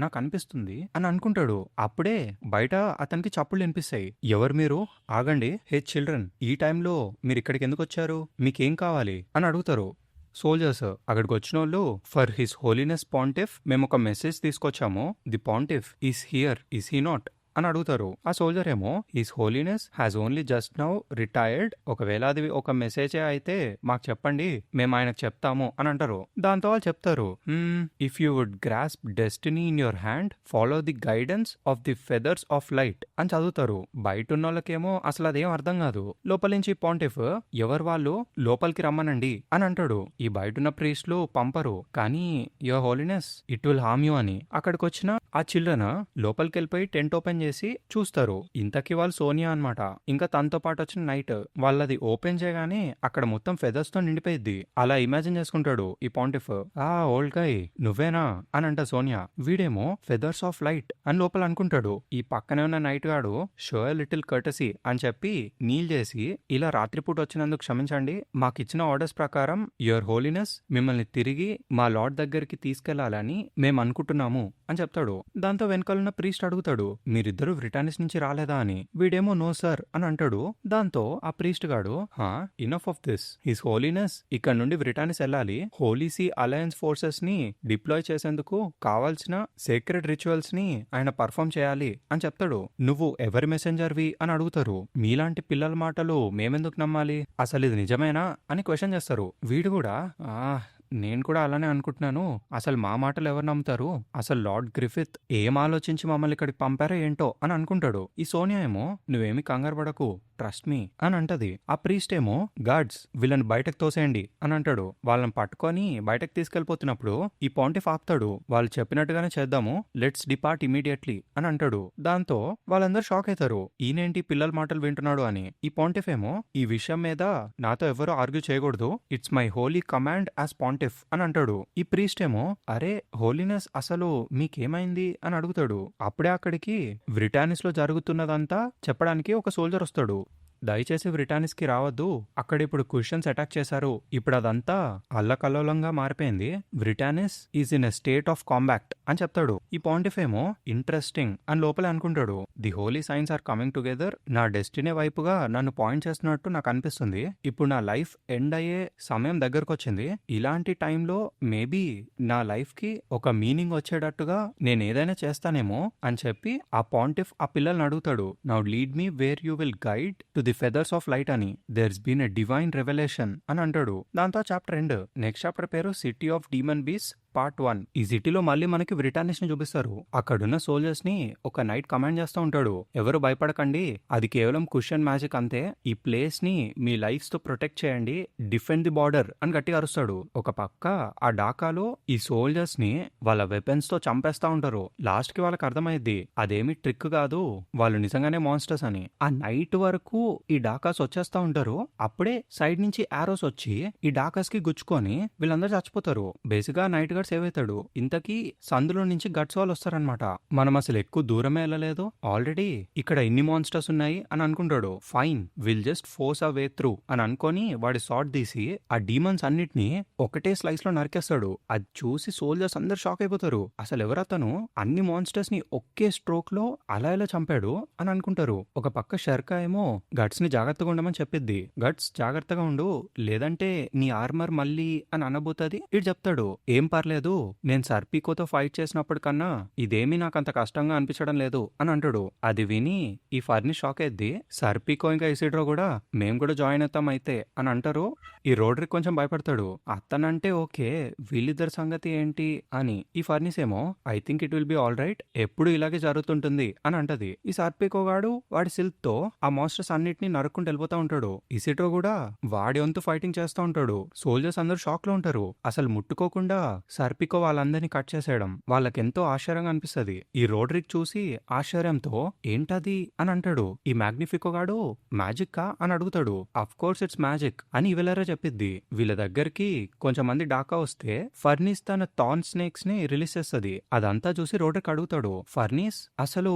నాకు అనిపిస్తుంది అని అనుకుంటాడు. అప్పుడే బయట అతనికి చప్పుళ్ళు వినిపిస్తాయి. ఎవరు మీరు, ఆగండి, హే చిల్డ్రన్, ఈ టైంలో మీరు ఇక్కడికి ఎందుకు వచ్చారు, మీకేం కావాలి అని అడుగుతారు. సోల్జర్స్ అక్కడికి వచ్చిన వాళ్ళు, ఫర్ హిస్ హోలీనెస్ పాంటిఫ్ మేము ఒక మెసేజ్ తీసుకొచ్చాము, the pontiff is here is he not అని అడుగుతారు. ఆ సోల్జర్ ఏమో, his holiness has only just now retired, ఒకవేళ అది ఒక మెసేజే అయితే మాకు చెప్పండి, మేము ఆయనకు చెప్తాము అని అంటారు. దాంతో వాళ్ళు చెప్తారు, if you would grasp destiny in your hand, follow the guidance of the feathers of light అని చదువుతారు. బయట ఉన్న వాళ్ళకేమో అసలు అదేం అర్థం కాదు. లోపల నుంచి పాంటిఫ్, ఎవరు వాళ్ళు, లోపలికి రమ్మనండి అని అంటాడు. ఈ బయటున్న ప్రీస్ట్లు పంపరు, కానీ your holiness it will harm you అని. అక్కడికి వచ్చిన ఆ చిల్డ్రన్ లోపలికి వెళ్ళిపోయి టెంట్ ఓపెన్ చేసి చూస్తారు. ఇంతకీ వాళ్ళు సోనియా అన్నమాట. ఇంకా తనతో పాటు వచ్చిన నైట్. వాళ్ళది ఓపెన్ చేయగానే అక్కడ మొత్తం ఫెదర్స్ తో నిండిపోయిద్ది. అలా ఇమాజిన్ చేసుకుంటాడు ఈ పాంటిఫ్. ఆ ఓల్డ్ గై నువ్వేనా అని అంట సోనియా. వీడేమో ఫెదర్స్ ఆఫ్ లైట్ అని లోపల అనుకుంటాడు. ఈ పక్కనే ఉన్న నైట్ గాడు షో లిటిల్ కర్టసీ అని చెప్పి నీల్ చేసి, ఇలా రాత్రిపూట వచ్చినందుకు క్షమించండి, మాకిచ్చిన ఆర్డర్స్ ప్రకారం యువర్ హోలీనెస్ మిమ్మల్ని తిరిగి మా లార్డ్ దగ్గరికి తీసుకెళ్లాలని మేము అనుకుంటున్నాము అని చెప్తాడు. దాంతో వెనకాలన్న ప్రీస్ట్ అడుగుతాడు, మీరిద్దరూ బ్రిటానిస్ నుంచి రాలేదా అని. వీడేమో నో సార్ అని అంటాడు. దాంతో ఆ ప్రీస్ట్ గాడు, enough of this, his holiness ఇక్కడ నుండి బ్రిటానిస్ వెళ్ళాలి, హోలీ సీ అలయన్స్ ఫోర్సెస్ ని డిప్లాయ్ చేసేందుకు కావాల్సిన సీక్రెట్ రిచువల్స్ ని ఆయన పర్ఫామ్ చేయాలి అని చెప్తాడు. నువ్వు ఎవరి మెసెంజర్వి అని అడుగుతారు. మీలాంటి పిల్లల మాటలు మేమెందుకు నమ్మాలి, అసలు ఇది నిజమేనా అని క్వశ్చన్ చేస్తారు. వీడు కూడా, నేను కూడా అలానే అనుకుంటున్నాను, అసలు మా మాటలు ఎవరు నమ్ముతారు, అసలు లార్డ్ గ్రిఫిత్ ఏం ఆలోచించి మమ్మల్ని ఇక్కడికి పంపారో ఏంటో అని అనుకుంటాడు. ఈ సోనియా ఏమో, నువ్వేమి కంగారు పడకు, ట్రస్ట్ మీ అని అంటది. ఆ ప్రీస్ట్ ఏమో, గార్డ్స్ వీళ్ళని బయటకు తోసేయండి అని అంటాడు. వాళ్ళని పట్టుకొని బయటకు తీసుకెళ్లిపోతున్నప్పుడు ఈ పాంటిఫ్ ఆపుతాడు. వాళ్ళు చెప్పినట్టుగానే చేద్దాము, లెట్స్ డిపార్ట్ ఇమీడియట్లీ అని అంటాడు. దాంతో వాళ్ళందరూ షాక్ అవుతారు, ఈయనేంటి పిల్లల మాటలు వింటున్నాడు అని. ఈ పాంటిఫ్ ఏమో, ఈ విషయం మీద నాతో ఎవరు ఆర్గ్యూ చేయకూడదు, it's my Holi command as pontiff అని అంటాడు. ఈ ప్రీస్ట్ ఏమో, అరే హోలీనెస్ అసలు మీకేమైంది అని అడుగుతాడు. అప్పుడే అక్కడికి బ్రిటానిస్ లో జరుగుతున్నదంతా చెప్పడానికి ఒక సోల్జర్ వస్తాడు. దయచేసి బ్రిటానిస్ కి రావద్దు, అక్కడ ఇప్పుడు క్వశ్చన్స్ అటాక్ చేశారు, ఇప్పుడు అదంతా అల్లకల్లోలంగా మారిపోయింది, Britannis is in a state of combat అని చెప్తాడు. ఈ పాంటిఫ్ ఏమో ఇంట్రెస్టింగ్ అని లోపలే అనుకుంటాడు. The holy signs are coming together, నా డెస్టినీ వైపుగా నన్ను పాయింట్ చేస్తున్నట్టు నాకు అనిపిస్తుంది, ఇప్పుడు నా లైఫ్ ఎండ్ అయ్యే సమయం దగ్గరకు వచ్చింది, ఇలాంటి టైంలో మేబీ నా లైఫ్ కి ఒక మీనింగ్ వచ్చేటట్టుగా నేను ఏదైనా చేస్తానేమో అని చెప్పి ఆ పాంటిఫ్ ఆ పిల్లల్ని అడుగుతాడు. Now lead me where you will guide to the feathers of light అని, there's been a divine revelation అని అంటాడు. దాంతో చాప్టర్ ఎండ్. నెక్స్ట్ చాప్టర్ పేరు city of demon beasts part 1. ఈ సిటీలో మళ్ళీ మనకి బ్రిటానిస్ ని చూపిస్తారు. అక్కడున్న సోల్జర్స్ ని ఒక నైట్ కమాండ్ చేస్తూ ఉంటాడు, ఎవరు భయపడకండి, అది కేవలం కుషన్ మ్యాజిక్ అంతే, ఈ ప్లేస్ ని మీ లైఫ్స్ తో ప్రొటెక్ట్ చేయండి, డిఫెండ్ ది బార్డర్ అని గట్టిగా అరుస్తాడు. ఒక పక్క ఆ డాకాలో ఈ సోల్జర్స్ ని వాళ్ళ వెపన్స్ తో చంపేస్తా ఉంటారు. లాస్ట్ కి వాళ్ళకి అర్థమైద్ది అదేమి ట్రిక్ కాదు, వాళ్ళు నిజంగానే మాన్స్టర్స్ అని. ఆ నైట్ వరకు ఈ డాకాస్ వచ్చేస్తా ఉంటారు. అప్పుడే సైడ్ నుంచి ఆరోస్ వచ్చి ఈ డాకాస్ కి గుచ్చుకొని వీళ్ళందరూ చచ్చిపోతారు. బేసిక్ గా నైట్ సేవ్ అవుతాడు. ఇంతకీ సందులో నుంచి గట్స్ వాళ్ళు వస్తారనమాట. మనం అసలు ఎక్కువ దూరమే వెళ్ళలేదు, ఆల్రెడీ ఇక్కడ ఇన్ని మాన్స్టర్స్ ఉన్నాయి అని అనుకుంటాడు. Fine, will just force a way through అని అనుకొని వాడి షాట్ తీసి ఆ డీమన్స్ అన్నిటిని ఒకటే స్లైస్ లో నరికేస్తాడు. అది చూసి సోల్జర్స్ అందరు షాక్ అయిపోతారు, అసలు ఎవరతను అన్ని మాన్స్టర్స్ ని ఒకే స్ట్రోక్ లో అలా ఎలా చంపాడు అని అనుకుంటారు. ఒక పక్క షర్కా ఏమో గట్స్ ని జాగ్రత్తగా ఉండమని చెప్పిద్ది, గట్స్ జాగ్రత్తగా ఉండు లేదంటే నీ ఆర్మర్ మళ్ళీ అని అనబోతుంది. ఇటు చెప్తాడు, ఏం పర్లేదు, నేను సర్పీకోతో ఫైట్ చేసినప్పటికన్నా ఇదేమీ నాకు అంత కష్టంగా అనిపించడం లేదు అని అంటాడు. అది విని ఈ ఫర్ని షాక్ అయ్యింది. సర్పీకో ఇంకా ఇసిడ్రో కూడా మేము కూడా జాయిన్ అవుతాం అయితే అని అంటారు. ఈ రోడ్రిక్ కొంచెం భయపడతాడు, అతనంటే ఓకే, వీళ్ళిద్దరి సంగతి ఏంటి అని. ఈ ఫర్నిస్ ఏమో, I think it will be all right, ఎప్పుడు ఇలాగే జరుగుతుంటుంది అని అంటది. ఈ సర్పీకో గాడు వాడి సిల్క్ తో ఆ మాన్స్టర్స్ అన్నిటిని నరుక్కుంటూ వెళ్ళిపోతా ఉంటాడు. ఇసిడ్రో కూడా వాడి వంతు ఫైటింగ్ చేస్తూ ఉంటాడు. సోల్జర్స్ అందరూ షాక్ లో ఉంటారు, అసలు ముట్టుకోకుండా సర్పికో వాళ్ళందరినీ కట్ చేసేయడం వాళ్ళకెంతో ఆశ్చర్యంగా అనిపిస్తది. ఈ రోడ్రిక్ చూసి ఆశ్చర్యంతో ఏంటది అని అంటాడు. ఈ మ్యాగ్నిఫికో గాడు మ్యాజిక్కా అని అడుగుతాడు. అఫ్ కోర్స్ ఇట్స్ మ్యాజిక్ అని ఇవెలరా చెప్పిద్ది. వీళ్ళ దగ్గరికి కొంచెం మంది డాకా వస్తే ఫర్నీస్ తన థార్న్ స్నేక్స్ ని రిలీజ్ చేస్తది. అదంతా చూసి రోడ్రిక్ అడుగుతాడు, ఫర్నీస్ అసలు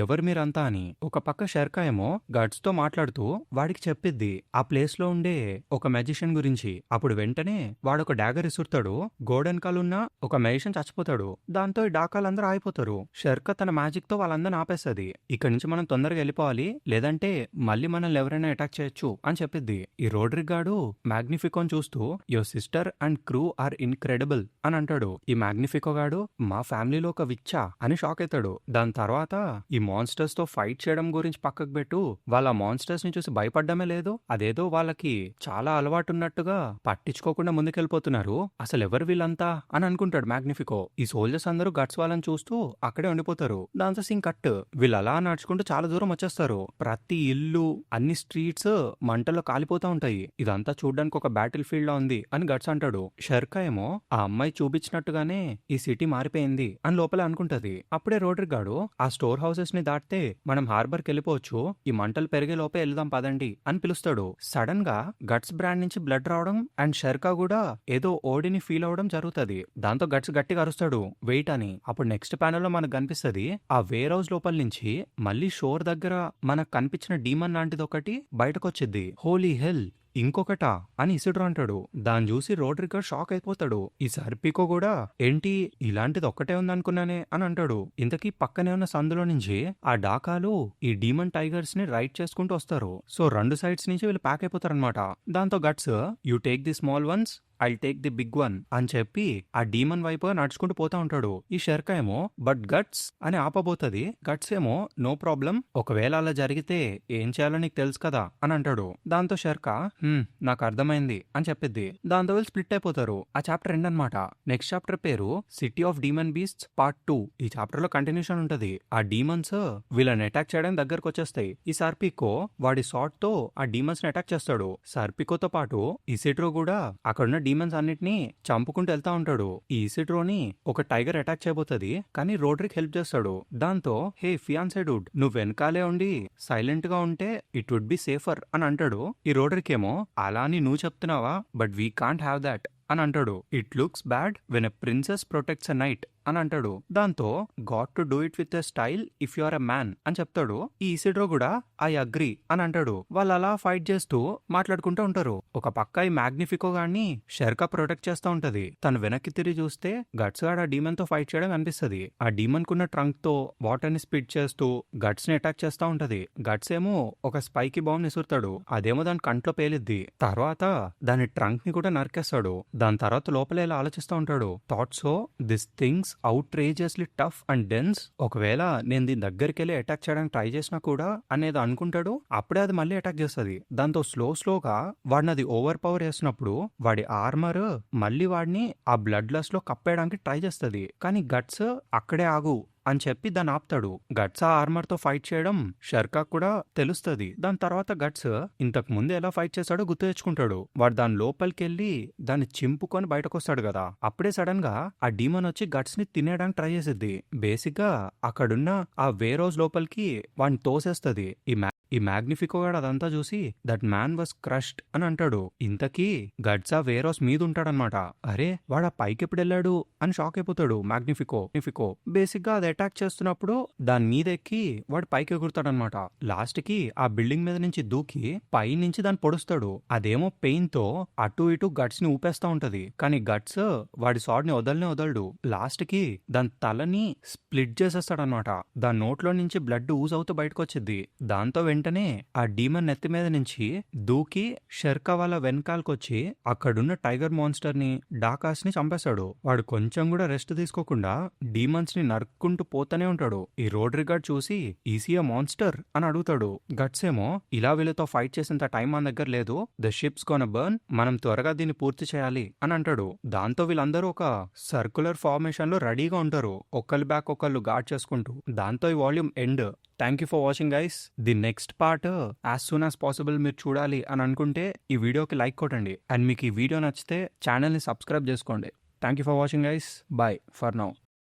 ఎవరు మీరంతా అని. ఒక పక్క షెర్కా ఏమో గడ్స్ తో మాట్లాడుతూ వాడికి చెప్పిద్ది ఆ ప్లేస్ లో ఉండే ఒక మెజిషియన్ గురించి. అప్పుడు వెంటనే వాడొక డాగర్ ఇసురుతాడు. గోడెన్కాలున్న ఒక మెజిషియన్ చచ్చిపోతాడు. దాంతో ఈ డాకాలందరూ ఆగిపోతారు. షెర్కా తన మ్యాజిక్ తో వాళ్ళందరిని ఆపేస్తుంది. ఇక్కడి నుంచి మనం తొందరగా వెళ్ళిపోవాలి, లేదంటే మళ్ళీ మనల్ని ఎవరైనా అటాక్ చేయొచ్చు అని చెప్పిద్ది. ఈ రోడ్రిక్ గాడు మ్యాగ్నిఫికోన్ చూస్తూ your sister and crew are incredible అని అంటాడు. ఈ మ్యాగ్నిఫికో గాడు మా ఫ్యామిలీలో ఒక విచ్చా అని షాక్ అవుతాడు. దాని తర్వాత ఈ మాన్స్టర్స్ తో ఫైట్ చేయడం గురించి పక్కకు పెట్టు, వాళ్ళ మాన్స్టర్స్ ని చూసి భయపడ్డమే లేదు, అదేదో వాళ్ళకి చాలా అలవాటు ఉన్నట్టుగా పట్టించుకోకుండా ముందుకెళ్ళిపోతున్నారు. అసలు ఎవరు వీళ్ళంతా అని అనుకుంటాడు మ్యాగ్నిఫికో. ఈ సోల్జర్స్ అందరూ గట్స్ వాళ్ళని చూస్తూ అక్కడే ఉండిపోతారు. దాంతో సీన్ కట్. వీళ్ళు అలా నడుచుకుంటూ చాలా దూరం వచ్చేస్తారు. ప్రతి ఇల్లు అన్ని స్ట్రీట్స్ మంటల్లో కాలిపోతా ఉంటాయి. ఇదంతా చూడడానికి ఒక బ్యాటిల్ ఫీల్డ్ లా ఉంది అని గట్స్ అంటాడు. షెర్కా ఏమో ఆ అమ్మాయి చూపించినట్టుగానే ఈ సిటీ మారిపోయింది అని లోపల అనుకుంటది. అప్పుడే రోడ్రిక్ గాడు ఆ స్టోర్ హౌసెస్ ని దాటితే మనం హార్బర్ కి వెళ్ళిపోవచ్చు, ఈ మంటలు పెరిగే లోపే వెళ్దాం పదండి అని పిలుస్తాడు. సడన్ గా గట్స్ బ్రాండ్ నుంచి బ్లడ్ రావడం అండ్ షెర్కా కూడా ఏదో ఓడిని ఫీల్ అవడం జరుగుతుంది. దాంతో గట్స్ గట్టిగా అరుస్తాడు వెయిట్ అని. అప్పుడు నెక్స్ట్ ప్యానెల్ లో మనకు కనిపిస్తుంది ఆ వేర్ హౌస్ లోపల నుంచి మళ్ళీ షోర్ దగ్గర మనకు కనిపించిన డీమన్ లాంటిది ఒకటి బయటకు వచ్చింది. హోలీ హెల్, ఇంకొకటా అని ఇసిడ్రో అంటాడు. దాన్ని చూసి రోడ్రిక్ షాక్ అయిపోతాడు. ఈ సర్పికో కూడా ఏంటి ఇలాంటిది ఒక్కటే ఉందనుకున్నానే అని అంటాడు. ఇంతకీ పక్కనే ఉన్న సందులో నుంచి ఆ డాకాలు ఈ డీమన్ టైగర్స్ ని రైడ్ చేసుకుంటూ వస్తారు. సో 2 సైడ్స్ నుంచి వీళ్ళు ప్యాక్ అయిపోతారు అనమాట. దాంతో Guts you take the small ones, I take the big one అని చెప్పి ఆ డీమన్ వైపు నడుచుకుంటూ పోతా ఉంటాడు. ఈ షెర్కా ఏమో బట్ గట్స్ అని ఆపబోతుంది. గట్స్ ఏమో నో ప్రాబ్లం, ఒకవేళ అలా జరిగితే ఏం చేయాలో నీకు తెలుసు కదా అని అంటాడు. దాంతో షెర్కా నాకు అర్థమైంది అని చెప్పిద్ది. దాంతో వీళ్ళు స్ప్లిట్ అయిపోతారు. ఆ చాప్టర్ ఎండ్ అనమాట. నెక్స్ట్ చాప్టర్ పేరు city of demon beasts part 2. ఈ చాప్టర్ లో కంటిన్యూషన్ ఉంటది. ఆ డీమన్స్ వీళ్ళని అటాక్ చేయడానికి దగ్గరకు వచ్చేస్తాయి. ఈ సర్పికో వాడి సాట్ తో ఆ డీమన్స్ ని అటాక్ చేస్తాడు. సర్పికోతో పాటు ఇసిడ్రో కూడా అక్కడున్న డీమన్స్ అన్నిటిని చంపుకుంటూ వెళ్తా ఉంటాడు. ఈ ఇసిడ్రోని ఒక టైగర్ అటాక్ చేయబోతుంది, కానీ రోడ్రిక్ హెల్ప్ చేస్తాడు. దాంతో హే ఫియాన్సే డూడ్, నువ్వు వెనకాలే ఉండి సైలెంట్ గా ఉంటే ఇట్ వుడ్ బి సేఫర్ అని అంటాడు. ఈ రోడ్రిక్ ఏమో అలా అని నువ్వు చెప్తున్నావా, but we can't have that అని అంటాడు. It looks bad when a princess protects a knight అని అంటాడు. దాంతో got to do it with a style if you are a man అని చెప్తాడు. ఈ ఇసిడ్రో కూడా ఐ అగ్రీ అని అంటాడు. వాళ్ళు అలా ఫైట్ చేస్తూ మాట్లాడుకుంటూ ఉంటారు. ఒక పక్క ఈ మ్యాగ్నిఫికో గాన్ని షెర్కా ప్రొటెక్ట్ చేస్తూ ఉంటది. తను వెనక్కి తిరిగి చూస్తే గట్స్ గాడు ఆ డీమన్ తో ఫైట్ చేయడం అనిపిస్తుంది. ఆ డీమన్ కున్న ట్రంక్ తో వాటర్ ని స్పిట్ చేస్తూ గట్స్ ని అటాక్ చేస్తూ ఉంటది. గట్స్ ఏమో ఒక స్పైకి బాంబ్ నిసురుతాడు. అదేమో దాని కంట్లో పేలిద్ది. తర్వాత దాని ట్రంక్ ని కూడా నరికేస్తాడు. దాని తర్వాత లోపల ఇలా ఆలోచిస్తూ ఉంటాడు. Thoughts this things outrageously tough and dense, ఒకవేళ నేను దీని దగ్గరికి వెళ్ళి అటాక్ చేయడానికి ట్రై చేసినా కూడా అనేది అనుకుంటాడు. అప్పుడే అది మళ్ళీ అటాక్ చేస్తుంది. దాంతో స్లోగా వాడిని అది ఓవర్ పవర్ చేసినప్పుడు వాడి ఆర్మర్ మళ్ళీ వాడిని ఆ బ్లడ్ లస్ లో కప్పేయడానికి ట్రై చేస్తుంది. కానీ గట్స్ అక్కడే ఆగు అని చెప్పి దాన్ని ఆపుతాడు. గట్స్ ఆ ఆర్మర్ తో ఫైట్ చేయడం షెర్కా కూడా తెలుస్తుంది. దాని తర్వాత గట్స్ ఇంతకు ముందు ఎలా ఫైట్ చేశాడో గుర్తు తెచ్చుకుంటాడు. వాడు దాని లోపలికి వెళ్ళి దాన్ని చింపుకొని బయటకు వస్తాడు కదా. అప్పుడే సడన్ గా ఆ డీమన్ వచ్చి గట్స్ ని తినేయడానికి ట్రై చేసిద్ది. బేసిక్ గా అక్కడున్న ఆ వేర్ హౌస్ లోపలికి వాడిని తోసేస్తుంది. ఈ మ్యాగ్నిఫికో గాడు అదంతా చూసి దట్ మ్యాన్ వాస్ క్రష్డ్ అని అంటాడు. ఇంతకీ గట్స్ ఆ వేర్ హౌస్ మీద ఉంటాడనమాట. అరే వాడు ఆ పైకి ఎప్పుడు వెళ్ళాడు అని షాక్ అయిపోతాడు మ్యాగ్నిఫికో. బేసిక్ గా అది అటాక్ చేస్తున్నప్పుడు దాని మీద ఎక్కి వాడు పైకి ఎగురుతాడనమాట. లాస్ట్ కి ఆ బిల్డింగ్ మీద నుంచి దూకి పై నుంచి దాన్ని పొడుస్తాడు. అదేమో పెయిన్ తో అటు ఇటు గట్స్ ని ఊపేస్తా ఉంటది. కానీ గట్స్ వాడి సాడ్ ని వదలడు. లాస్ట్ కి దాని తలని స్ప్లిట్ చేసేస్తాడనమాట. దాని నోట్లో నుంచి బ్లడ్ ఊజ్ అవుతూ బయటకు వచ్చింది. దాంతో వెంటనే ఆ డీమన్ నెత్తి మీద నుంచి దూకి షెర్కా వాళ్ళ వెనకాలకొచ్చి అక్కడున్న టైగర్ మాన్స్టర్ ని డాకాస్ ని చంపేశాడు. వాడు కొంచెం కూడా రెస్ట్ తీసుకోకుండా డీమన్స్ ని నరుక్కుంటూ పోతూనే ఉంటాడు. ఈ రోడ్రిక్ గార్డ్ చూసి ఈసీఏ మాన్స్టర్ అని అడుగుతాడు. గట్స్ ఏమో ఇలా వీళ్ళతో ఫైట్ చేసేంత టైం మన దగ్గర లేదు, ద షిప్స్ గోన బర్న్, మనం త్వరగా దీన్ని పూర్తి చేయాలి అని అంటాడు. దాంతో వీళ్ళందరూ ఒక సర్క్యులర్ ఫార్మేషన్ లో రెడీగా ఉంటారు, ఒకళ్ళు బ్యాక్ ఒకళ్ళు గార్డ్ చేసుకుంటూ. దాంతో ఈ volume end. Thank you for watching guys. The next part as soon as possible మీరు చూడాలి అని అనుకుంటే ఈ వీడియోకి లైక్ కొట్టండి. అండ్ మీకు ఈ వీడియో నచ్చితే ఛానల్ని సబ్స్క్రైబ్ చేసుకోండి. Thank you for watching guys. Bye for now.